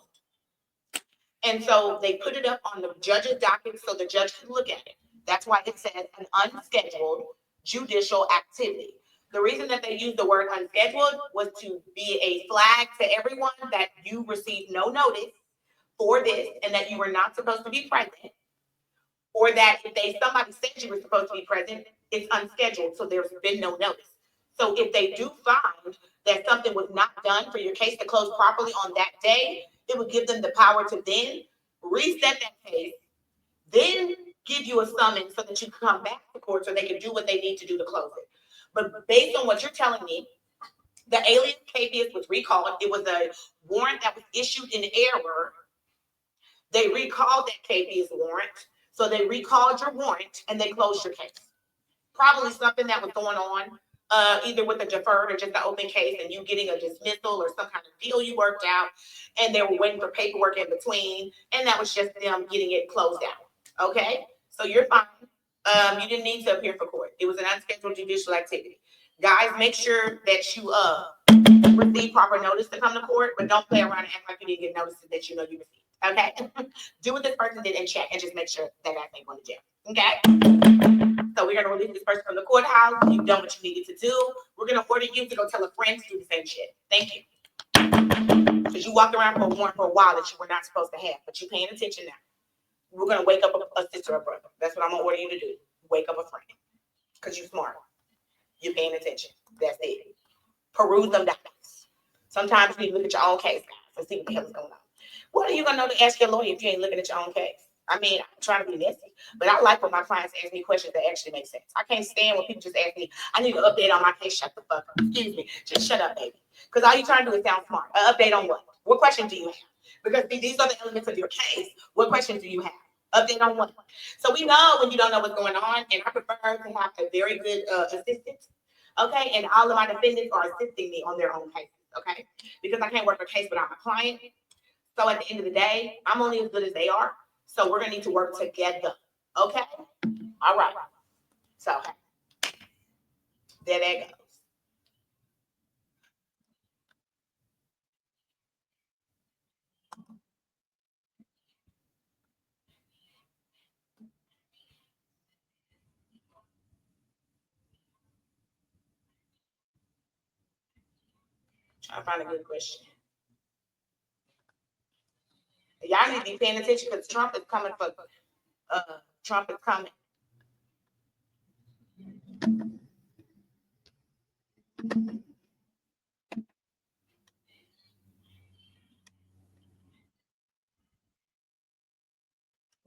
And so they put it up on the judge's docket so the judge could look at it. That's why it says an unscheduled judicial activity. The reason that they used the word unscheduled was to be a flag to everyone that you received no notice for this and that you were not supposed to be present, or that if somebody said you were supposed to be present, it's unscheduled, so there's been no notice. So if they do find that something was not done for your case to close properly on that day, it would give them the power to then reset that case, then give you a summons so that you can come back to court so they can do what they need to do to close it. But based on what you're telling me, the alias capias was recalled. It was a warrant that was issued in error. They recalled that capias warrant. So they recalled your warrant and they closed your case. Probably something that was going on, either with a deferred or just an open case and you getting a dismissal or some kind of deal you worked out and they were waiting for paperwork in between. And that was just them getting it closed out. Okay? So you're fine. You didn't need to appear for court. It was an unscheduled judicial activity. Guys, make sure that you receive proper notice to come to court, but don't play around and act like you didn't get notices that you know you received. Okay? Do what this person did and check and just make sure that ass ain't going to jail. Okay? So we're going to release this person from the courthouse. You've done what you needed to do. We're going to order you to go tell a friend to do the same shit. Thank you. Because you walked around for a warrant for a while that you were not supposed to have, but you're paying attention now. We're going to wake up a sister or brother. That's what I'm going to order you to do. Wake up a friend. Because you're smart. You're paying attention. That's it. Peruse them documents. Sometimes you look at your own case, guys, and see what the hell is going on. What are you going to know to ask your lawyer if you ain't looking at your own case? I mean, I'm trying to be messy, but I like when my clients ask me questions that actually make sense. I can't stand when people just ask me, I need an update on my case. Shut the fuck up. Excuse me. Just shut up, baby. Because all you're trying to do is sound smart. An update on what? What questions do you have? Because these are the elements of your case. What questions do you have? Update on what? So we know when you don't know what's going on, and I prefer to have a very good assistant. Okay, and all of my defendants are assisting me on their own cases. Okay, because I can't work a case without my client. So at the end of the day, I'm only as good as they are. So we're gonna need to work together. Okay? All right. So there that goes. Trying to find a good question. Y'all need to be paying attention because Trump is coming for Trump is coming.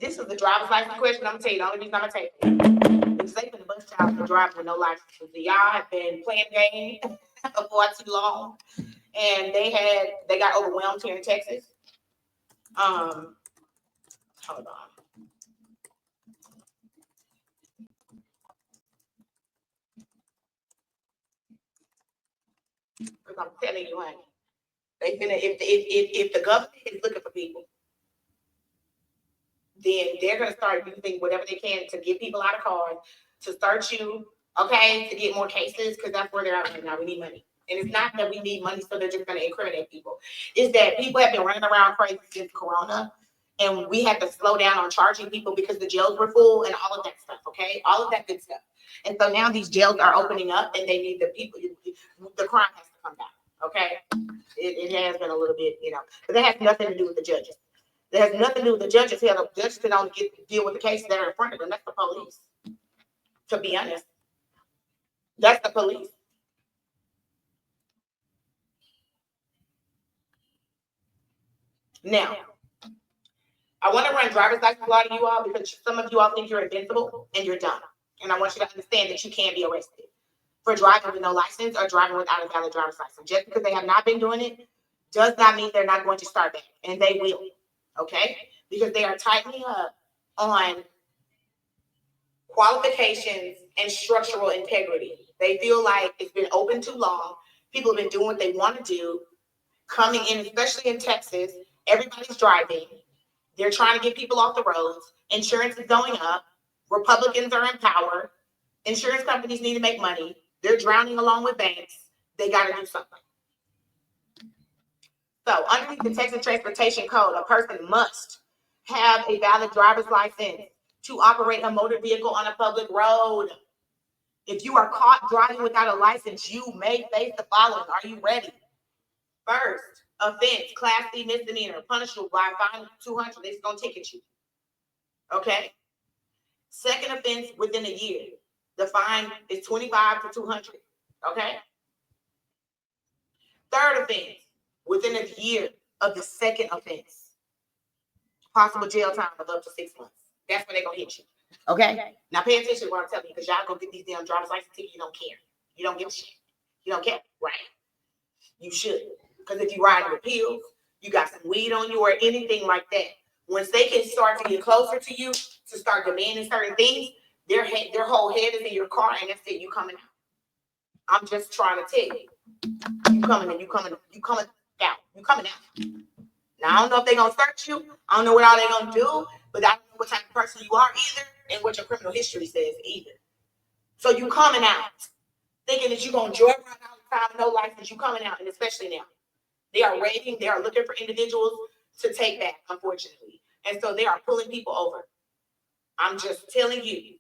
This is the driver's license question. I'm gonna tell you the only reason I'm gonna take it. It's safe in the bus child for driving with no license. Y'all have been playing games for far too long, and they got overwhelmed here in Texas. Hold on. Because I'm telling you, honey, they've been if the government is looking for people, then they're gonna start using whatever they can to get people out of cars, to search you, okay, to get more cases, because that's where they're at right now. We need money. And it's not that we need money so they're just going to incriminate people. It's that people have been running around crazy since Corona, and we had to slow down on charging people because the jails were full and all of that stuff, okay? All of that good stuff. And so now these jails are opening up and they need the people, the crime has to come down, okay? It has been a little bit, but that has nothing to do with the judges. That has nothing to do with the judges. Hell, the judges don't deal with the cases that are in front of them. That's the police. To be honest, that's the police. Now, I want to run driver's license law to you all because some of you all think you're invincible and you're dumb. And I want you to understand that you can be arrested for driving with no license or driving without a valid driver's license. Just because they have not been doing it does not mean they're not going to start back. And they will, okay? Because they are tightening up on qualifications and structural integrity. They feel like it's been open too long. People have been doing what they want to do, coming in, especially in Texas. Everybody's driving. They're trying to get people off the roads. Insurance is going up. Republicans are in power. Insurance companies need to make money. They're drowning along with banks. They got to do something. So underneath the Texas Transportation Code, a person must have a valid driver's license to operate a motor vehicle on a public road. If you are caught driving without a license, you may face the following. Are you ready? First offense, Class C misdemeanor, punishable by a fine of $200. They're going to ticket you. Okay? Second offense, within a year, the fine is $25 to $200. Okay? Third offense, within a year of the second offense, possible jail time of up to 6 months. That's when they're going to hit you. Okay? Now pay attention to what I'm telling you, because y'all going to get these damn driver's license tickets. You don't care. You don't give a shit. You don't care. Right. You should. Because if you ride with pills, you got some weed on you or anything like that, once they can start to get closer to you, to start demanding certain things, their whole head is in your car, and that's it. You coming out. I'm just trying to tell you. You coming out. You coming out. Now, I don't know if they're going to search you. I don't know what all they're going to do, but I don't know what type of person you are either and what your criminal history says either. So you coming out, thinking that you're going to joy run all the time, no license. You coming out, and especially now. They are raiding. They are looking for individuals to take back, unfortunately. And so they are pulling people over. I'm just telling you.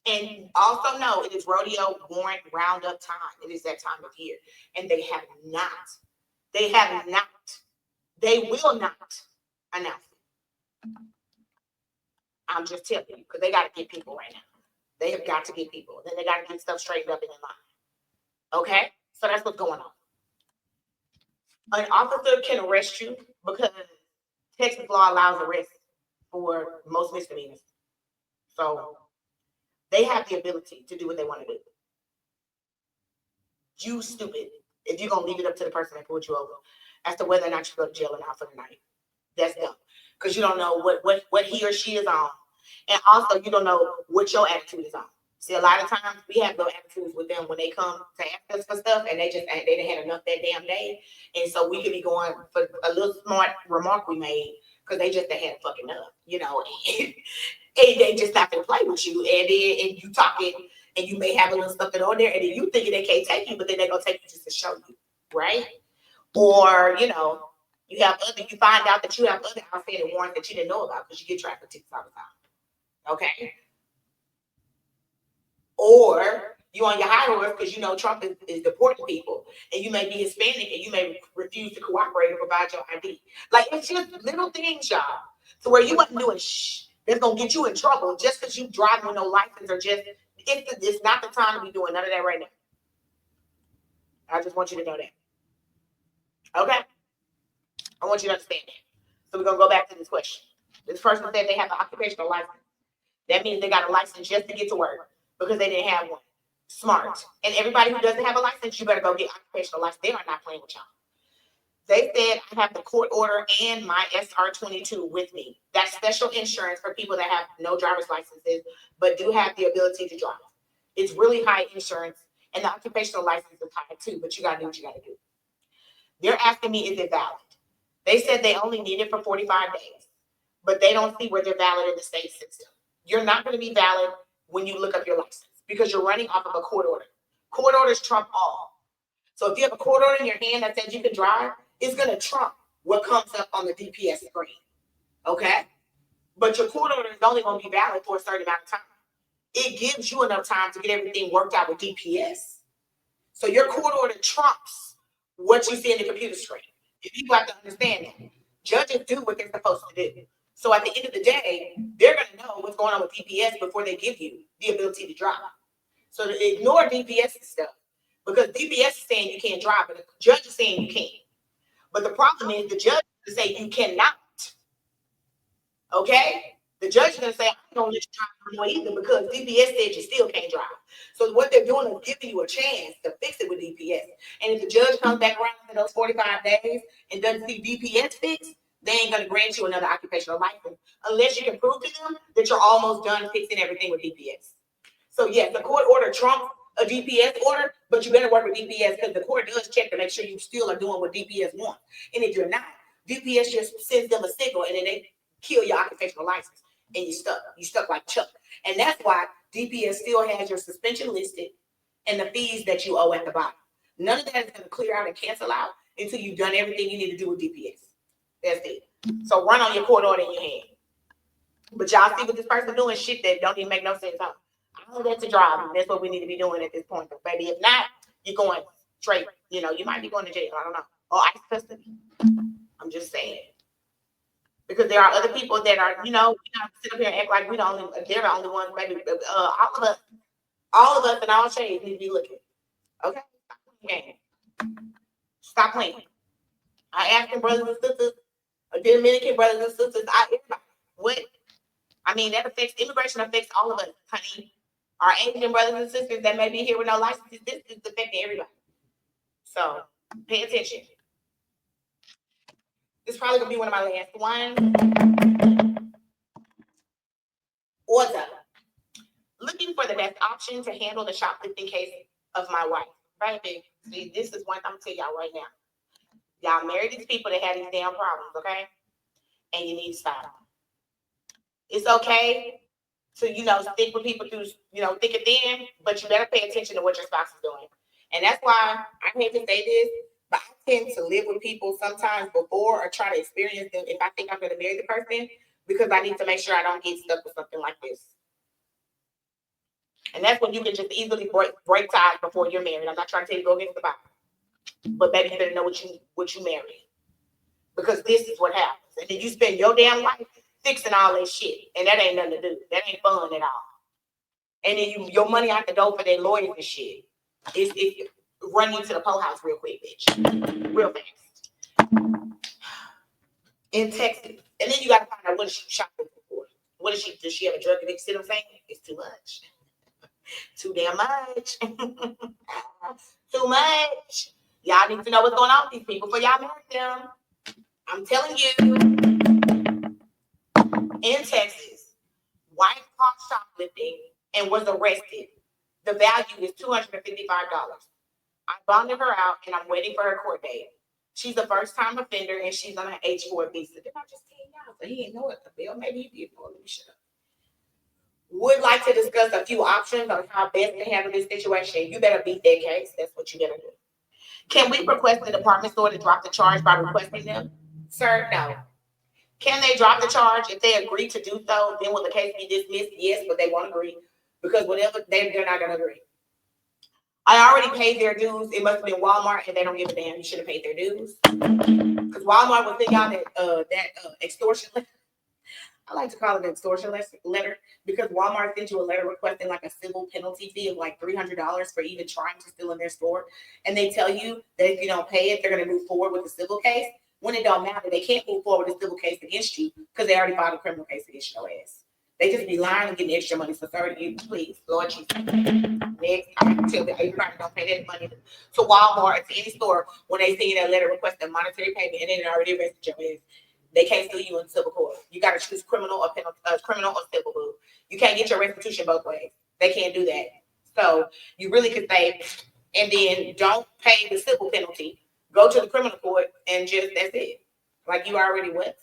And also know it is rodeo warrant roundup time. It is that time of year. And they have not, they will not announce it. I'm just telling you, because they got to get people right now. They have got to get people. Then they got to get stuff straightened up in their line. Okay? So that's what's going on. An officer can arrest you because Texas law allows arrest for most misdemeanors. So they have the ability to do what they want to do. You stupid if you're going to leave it up to the person that pulled you over as to whether or not you go to jail or not for the night. That's dumb. Because you don't know what he or she is on. And also you don't know what your attitude is on. See, a lot of times we have no attitudes with them when they come to ask us for stuff, and they didn't have enough that damn day. And so we could be going for a little smart remark we made because they just had fucking up, and they just not gonna play with you, and you talking, and you may have a little stuff on there, and then you thinking they can't take you, but then they're gonna take you just to show you, right? Or you find out that you have other outstanding warrants that you didn't know about because you get traffic tickets all the time. Okay. Or you on your high horse because Trump is deporting people, and you may be Hispanic and you may refuse to cooperate and provide your ID. Like, it's just little things, y'all, to where you wasn't doing that's gonna get you in trouble just because you driving with no license, or it's not the time to be doing none of that right now. I just want you to know that. Okay? I want you to understand that. So we're gonna go back to this question. This person said they have an occupational license. That means they got a license just to get to work because they didn't have one. Smart. And everybody who doesn't have a license, you better go get occupational license. They are not playing with y'all. They said I have the court order and my SR-22 with me. That's special insurance for people that have no driver's licenses, but do have the ability to drive. It's really high insurance, and the occupational license is high too, but you got to do what you got to do. They're asking me, is it valid? They said they only need it for 45 days, but they don't see where they're valid in the state system. You're not going to be valid when you look up your license because you're running off of a court order. Court orders trump all. So if you have a court order in your hand that says you can drive, it's going to trump what comes up on the DPS screen. Okay? But your court order is only going to be valid for a certain amount of time. It gives you enough time to get everything worked out with DPS. So your court order trumps what you see in the computer screen. People have to understand that. Judges do what they're supposed to do. So at the end of the day, they're going to know what's going on with DPS before they give you the ability to drive. So to ignore DPS stuff, because DPS is saying you can't drive, but the judge is saying you can. But the problem is the judge is going to say you cannot. Okay? The judge is going to say, I'm not going to let you drive no more either because DPS said you still can't drive. So what they're doing is giving you a chance to fix it with DPS. And if the judge comes back around in those 45 days and doesn't see DPS fixed, they ain't going to grant you another occupational license unless you can prove to them that you're almost done fixing everything with DPS. So yes, the court order trumps a DPS order, but you better work with DPS because the court does check to make sure you still are doing what DPS wants. And if you're not, DPS just sends them a signal and then they kill your occupational license and you're stuck. You're stuck like Chuck. And that's why DPS still has your suspension listed and the fees that you owe at the bottom. None of that is going to clear out and cancel out until you've done everything you need to do with DPS. That's it. So run on your court order in your hand. But y'all see what this person doing? Shit that don't even make no sense. Huh? I know that's a drive. That's what we need to be doing at this point. But baby, if not, you're going straight. You know, you might be going to jail. I don't know. Or ICE custody. I'm just saying. Because there are other people that are, we don't sit up here and act like they're the only ones, maybe all of us in all shades need to be looking. Okay? Stop playing. I African brothers and sisters, Dominican brothers and sisters, everybody. What? I mean, immigration affects all of us, honey. Our Asian brothers and sisters that may be here with no licenses, this is affecting everybody. So pay attention. This is probably gonna be one of my last ones. Order. Looking for the best option to handle the shoplifting case of my wife. Baby, see, this is one I'm gonna tell y'all right now. Y'all marry these people that have these damn problems, okay? And you need to stop. It's okay to, stick with people through, thick and thin, but you better pay attention to what your spouse is doing. And that's why I hate to say this, but I tend to live with people sometimes before or try to experience them if I think I'm going to marry the person, because I need to make sure I don't get stuck with something like this. And that's when you can just easily break ties before you're married. I'm not trying to tell you to go against the Bible, but baby, you better know what you marry, because this is what happens. And then you spend your damn life fixing all that shit, and that ain't nothing to do. That ain't fun at all. And then your money out the door for their lawyers and shit. It's run you to the pole house real quick, bitch. Real fast. In Texas. And then you got to find out what is she shopping for. What is she? Does she have a drug addiction? See what I'm saying? It's too much. Too damn much. Too much. Y'all need to know what's going on with these people before y'all marry them. I'm telling you. In Texas, wife caught shoplifting and was arrested. The value is $255. I bonded her out and I'm waiting for her court date. She's a first-time offender and she's on an H-4 visa. Did I just tell y'all? So he didn't know it. Bill, maybe he did know it. Let me shut up. Would like to discuss a few options on how best to handle this situation. You better beat that case. That's what you gotta do. Can we request the department store to drop the charge by requesting them? Sir, no. Can they drop the charge? If they agree to do so, then will the case be dismissed? Yes, but they won't agree because whatever they're not going to agree. I already paid their dues. It must have been Walmart, and they don't give a damn. You should have paid their dues because Walmart will send y'all that extortion letter. I like to call it an extortion letter because Walmart sends you a letter requesting like a civil penalty fee of like $300 for even trying to steal in their store, and they tell you that if you don't pay it, they're going to move forward with the civil case. When it don't matter, they can't move forward with a civil case against you because they already filed a criminal case against your ass. They just be lying and getting extra money for 30 years. Please, Lord Jesus. Next, I can tell that everybody don't pay that money to Walmart or to any store when they send you that letter requesting monetary payment and then they already arrested your ass. They can't sue you in civil court. You got to choose criminal or civil. Boo. You can't get your restitution both ways. They can't do that. So you really could say, and then don't pay the civil penalty. Go to the criminal court and just, that's it. Like you already was.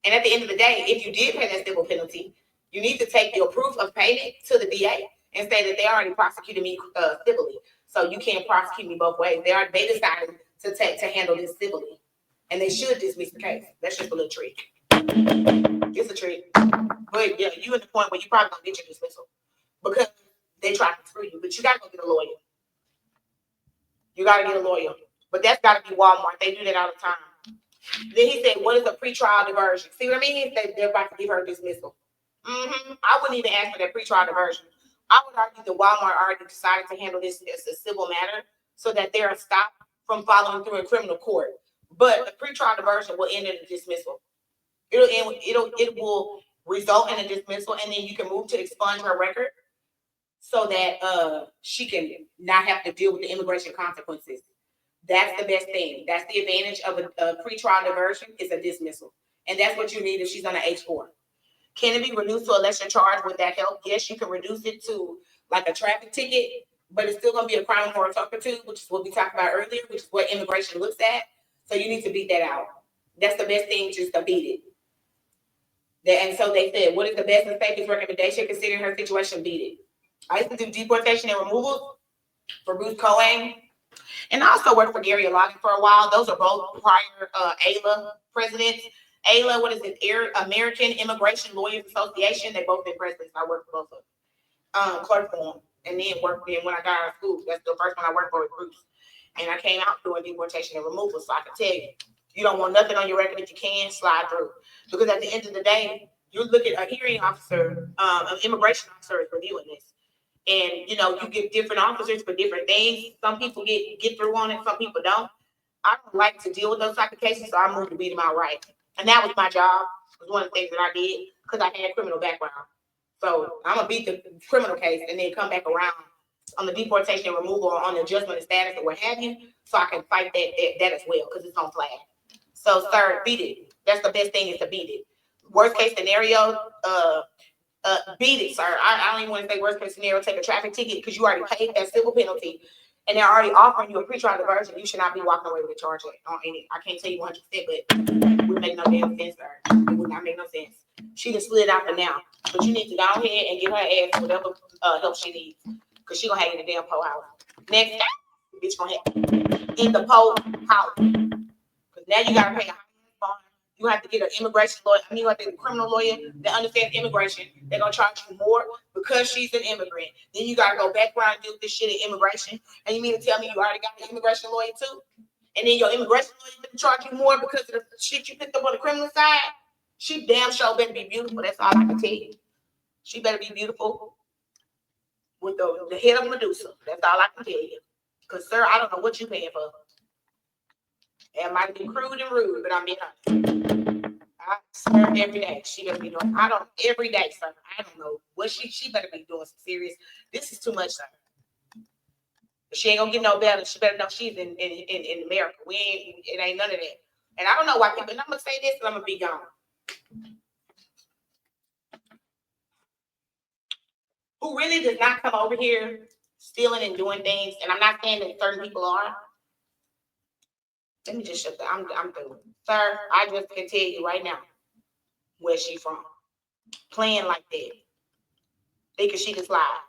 And at the end of the day, if you did pay that civil penalty, you need to take your proof of payment to the DA and say that they already prosecuted me civilly. So you can't prosecute me both ways. They decided to handle this civilly, and they should dismiss the case. That's just a little trick. It's a trick, but yeah, you at the point where you probably gonna get your dismissal because they tried to screw you. But you gotta go get a lawyer. You gotta get a lawyer. But that's gotta be Walmart. They do that all the time. Then he said, "What is a pretrial diversion?" See what I mean? They're about to give her a dismissal. I wouldn't even ask for that pretrial diversion. I would argue that Walmart already decided to handle this as a civil matter so that they're stopped from following through in criminal court. But the pretrial diversion will end in a dismissal. It will result in a dismissal, and then you can move to expunge her record so that she can not have to deal with the immigration consequences. That's the best thing. That's the advantage of a pretrial diversion is a dismissal, and that's what you need if she's on an H-4. Can it be reduced to a lesser charge? Would that help? Yes, you can reduce it to like a traffic ticket, but it's still going to be a crime of moral turpitude, which is what we talked about earlier, which is what immigration looks at. So you need to beat that out. That's the best thing, just to beat it. And so they said, what is the best and safest recommendation considering her situation? Beat it. I used to do deportation and removal for Bruce Cohen, and I also worked for Gary Logan for a while. Those are both prior AILA presidents. AILA, what is it? American Immigration Lawyers Association. They both been presidents. I worked for both of them. Clerk for them. And then worked in when I got out of school. That's the first one I worked for with Bruce. And I came out doing deportation and removal. So I can tell you, you don't want nothing on your record. If you can, slide through. Because at the end of the day, you look at a hearing officer, an immigration officer is reviewing this. And, you know, you get different officers for different things. Some people get through on it. Some people don't. I don't like to deal with those type of cases. So I moved to beat them out right. And that was my job. It was one of the things that I did because I had a criminal background. So I'm going to beat the criminal case and then come back around on the deportation and removal or on the adjustment of status or what have you, so I can fight that as well because it's on flag. So, sir, beat it. That's the best thing is to beat it. Worst case scenario, beat it, sir. I don't even want to say worst case scenario, take a traffic ticket because you already paid that civil penalty and they're already offering you a pretrial diversion. You should not be walking away with a charge on any. I can't tell you 100%, but it would make no damn sense, sir. It would not make no sense. She just slid out for now, but you need to go ahead and give her ass whatever help she needs because she gonna have you in the damn po house. Next, bitch gonna have in the po house because now you gotta pay a bond. You have to get an immigration lawyer. I mean, you have to get a criminal lawyer that understands immigration. They're gonna charge you more because she's an immigrant. Then you gotta go back around and do this shit in immigration. And you mean to tell me you already got an immigration lawyer too? And then your immigration lawyer gonna charge you more because of the shit you picked up on the criminal side? She damn sure better be beautiful. That's all I can tell you. She better be beautiful with the head of Medusa. That's all I can tell you. Because, sir, I don't know what you paying for. It might be crude and rude, but I'm being honest. I swear every day she better be doing. Every day, sir. I don't know what she better be doing some serious. This is too much, sir. She ain't gonna get no better. She better know she's in America. It ain't none of that. And I don't know why people. And I'm gonna say this, and I'm gonna be gone. Who really does not come over here stealing and doing things? And I'm not saying that certain people are. Let me just shut that. I'm through. Sir, I just can tell you right now where she from. Playing like that. Thinking she can slide.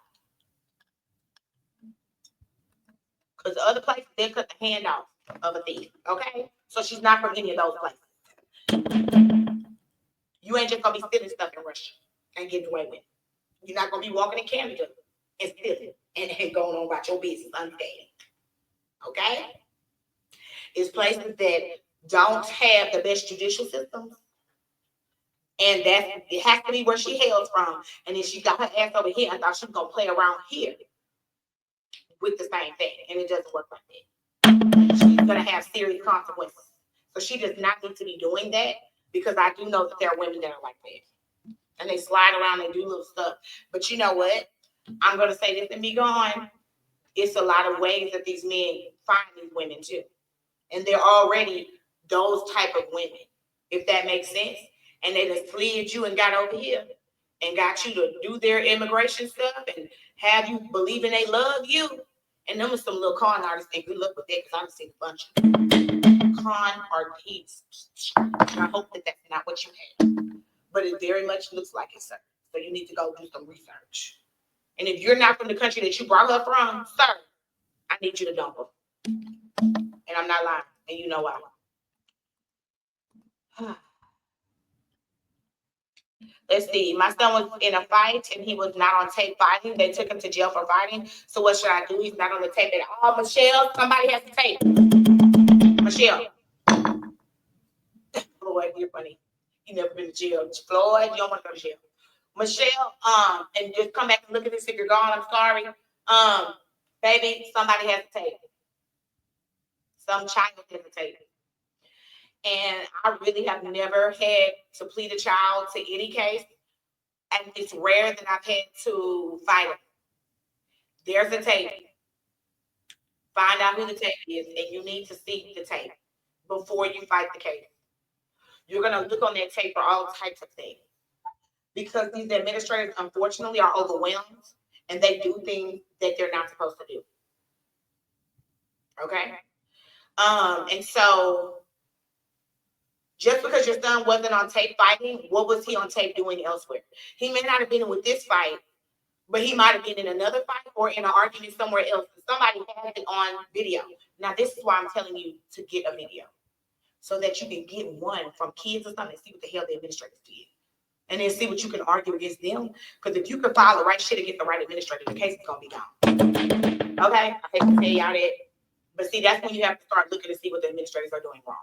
Because the other places, they cut the hand off of a thief. Okay? So she's not from any of those places. You ain't just gonna be stealing stuff in Russia and getting away with it. You're not gonna be walking in Canada and stealing and going on about your business unscathed. Okay? It's places that don't have the best judicial systems. And it has to be where she hails from. And then she got her ass over here. I thought she was gonna play around here with the same thing. And it doesn't work like that. She's gonna have serious consequences. So she does not need to be doing that because I do know that there are women that are like that. And they slide around and do little stuff. But you know what? I'm gonna say this and be gone. It's a lot of ways that these men find these women too. And they're already those type of women, if that makes sense. And they just slid you and got over here and got you to do their immigration stuff and have you believing they love you. And them are some little con artists, and good luck with that because I've seen a bunch of con artists. And I hope that that's not what you have. But it very much looks like it, sir. So you need to go do some research. And if you're not from the country that you brought her from, sir, I need you to dump him. And I'm not lying, and you know why. Let's see. My son was in a fight and he was not on tape fighting. They took him to jail for fighting. So what should I do? He's not on the tape at all. Michelle, somebody has to tape. Michelle. Floyd, you're funny. You never been to jail. Floyd, you don't want to go to jail. Michelle, and just come back and look at this if you're gone. I'm sorry. Baby, somebody has to tape. Some child has to tape. And I really have never had to plead a child to any case. And it's rare that I've had to fight them. There's a tape. Find out who the tape is, and you need to see the tape before you fight the case. You're going to look on that tape for all types of things. Because these administrators, unfortunately, are overwhelmed, and they do things that they're not supposed to do. Okay? And so, just because your son wasn't on tape fighting, what was he on tape doing elsewhere? He may not have been with this fight, but he might have been in another fight or in an argument somewhere else. Somebody has it on video. Now, this is why I'm telling you to get a video, so that you can get one from kids or something and see what the hell the administrators did. And then see what you can argue against them. Because if you can file the right shit against the right administrator, the case is going to be gone. Okay? I hate to tell y'all that. But see, that's when you have to start looking to see what the administrators are doing wrong.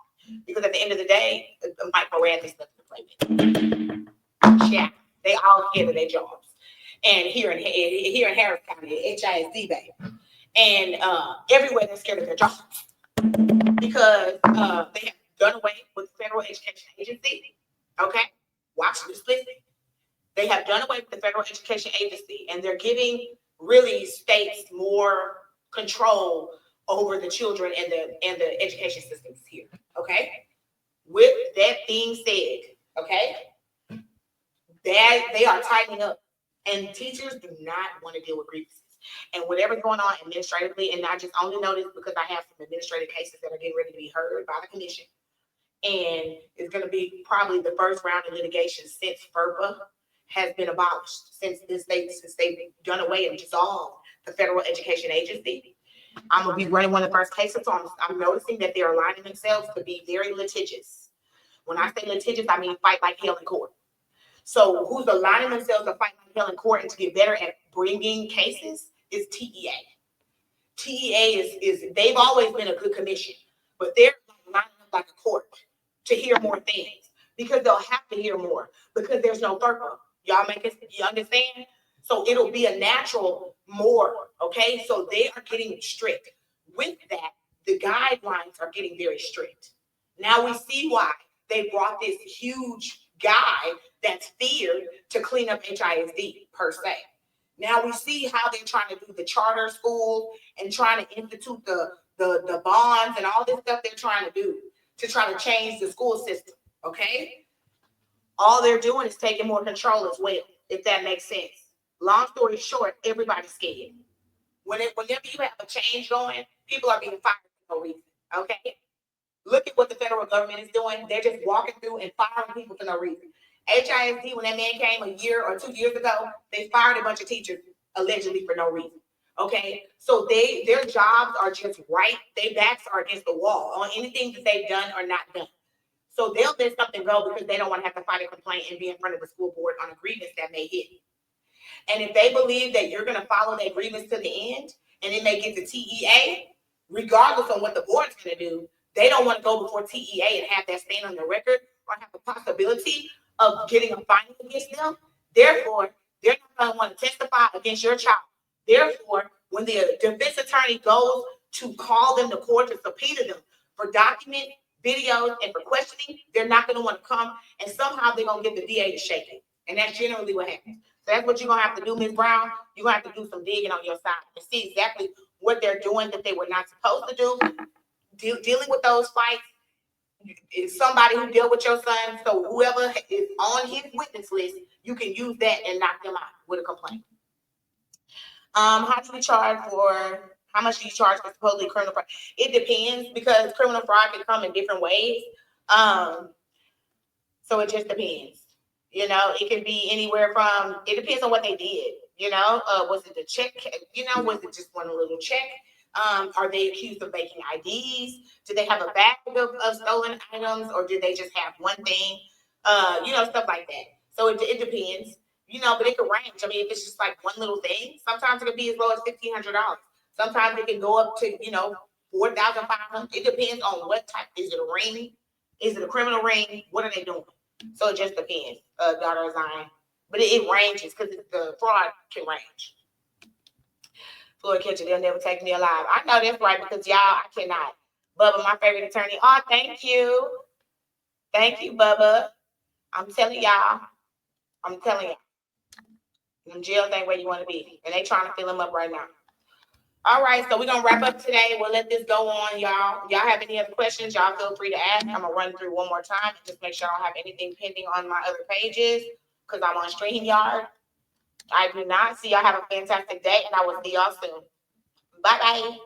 Because at the end of the day, Mike Moran is nothing to play with. Yeah. They all scared of their jobs. And here in Harris County, HISD, baby. And everywhere they're scared of their jobs. Because they have done away with the Federal Education Agency. Okay? Watch this, listen. They have done away with the Federal Education Agency, and they're giving really states more control over the children and the education systems here. Okay. With that being said, okay, that they are tightening up, and teachers do not want to deal with grievances and whatever's going on administratively. And I just only know this because I have some administrative cases that are getting ready to be heard by the commission. And it's going to be probably the first round of litigation since FERPA has been abolished, since they've done away and dissolved the Federal Education Agency. I'm going to be running one of the first cases, so I'm noticing that they're aligning themselves to be very litigious. When I say litigious, I mean fight like hell in court. So who's aligning themselves to fight like hell in court and to get better at bringing cases is TEA. TEA is they've always been a good commission, but they're lining up like a court to hear more things, because they'll have to hear more because there's no FERPA. You understand? So it'll be a natural more, okay? So they are getting strict. With that, the guidelines are getting very strict. Now we see why they brought this huge guy that's feared to clean up HISD per se. Now we see how they're trying to do the charter school and trying to institute the bonds and all this stuff they're trying to do to try to change the school system, okay? All they're doing is taking more control as well, if that makes sense. Long story short, everybody's scared. Whenever you have a change going, people are being fired for no reason, okay? Look at what the federal government is doing. They're just walking through and firing people for no reason. HISD, when that man came a year or 2 years ago, they fired a bunch of teachers allegedly for no reason. Okay, so their jobs are just right. Their backs are against the wall on anything that they've done or not done. So they'll let something go because they don't want to have to fight a complaint and be in front of the school board on a grievance that may hit. And if they believe that you're going to follow that grievance to the end, and it may get to TEA, regardless of what the board's going to do, they don't want to go before TEA and have that stand on the record or have the possibility of getting a finding against them. Therefore, they're not going to want to testify against your child. Therefore, when the defense attorney goes to call them to court to subpoena them for document, videos, and for questioning, they're not going to want to come, and somehow they're going to get the DA to shake it. And that's generally what happens. So that's what you're going to have to do, Ms. Brown. You're going to have to do some digging on your side and see exactly what they're doing that they were not supposed to do. Dealing with those fights is somebody who dealt with your son. So whoever is on his witness list, you can use that and knock them out with a complaint. How much do you charge for supposedly criminal fraud? It depends, because criminal fraud can come in different ways. So it just depends. You know, it can be anywhere from, it depends on what they did. You know, was it a check? You know, was it just one little check? Are they accused of making IDs? Do they have a bag of stolen items, or did they just have one thing? Stuff like that. So it depends, but it could range. I mean, if it's just like one little thing, sometimes it could be as low as $1,500. Sometimes it can go up to, $4,500. It depends on what type. Is it a ring? Is it a criminal ring? What are they doing? So it just depends, daughter Zion. But it ranges because the fraud can range. Floyd Kitchen, they'll never take me alive. I know that's right because y'all, I cannot. Bubba, my favorite attorney. Oh, thank you. Thank you, Bubba. I'm telling y'all. Them jails ain't where you want to be. And they trying to fill them up right now. All right, so we're going to wrap up today. We'll let this go on, y'all. Y'all have any other questions, y'all feel free to ask. I'm going to run through one more time and just make sure I don't have anything pending on my other pages because I'm on StreamYard. I do not. See y'all have a fantastic day, and I will see y'all soon. Bye-bye.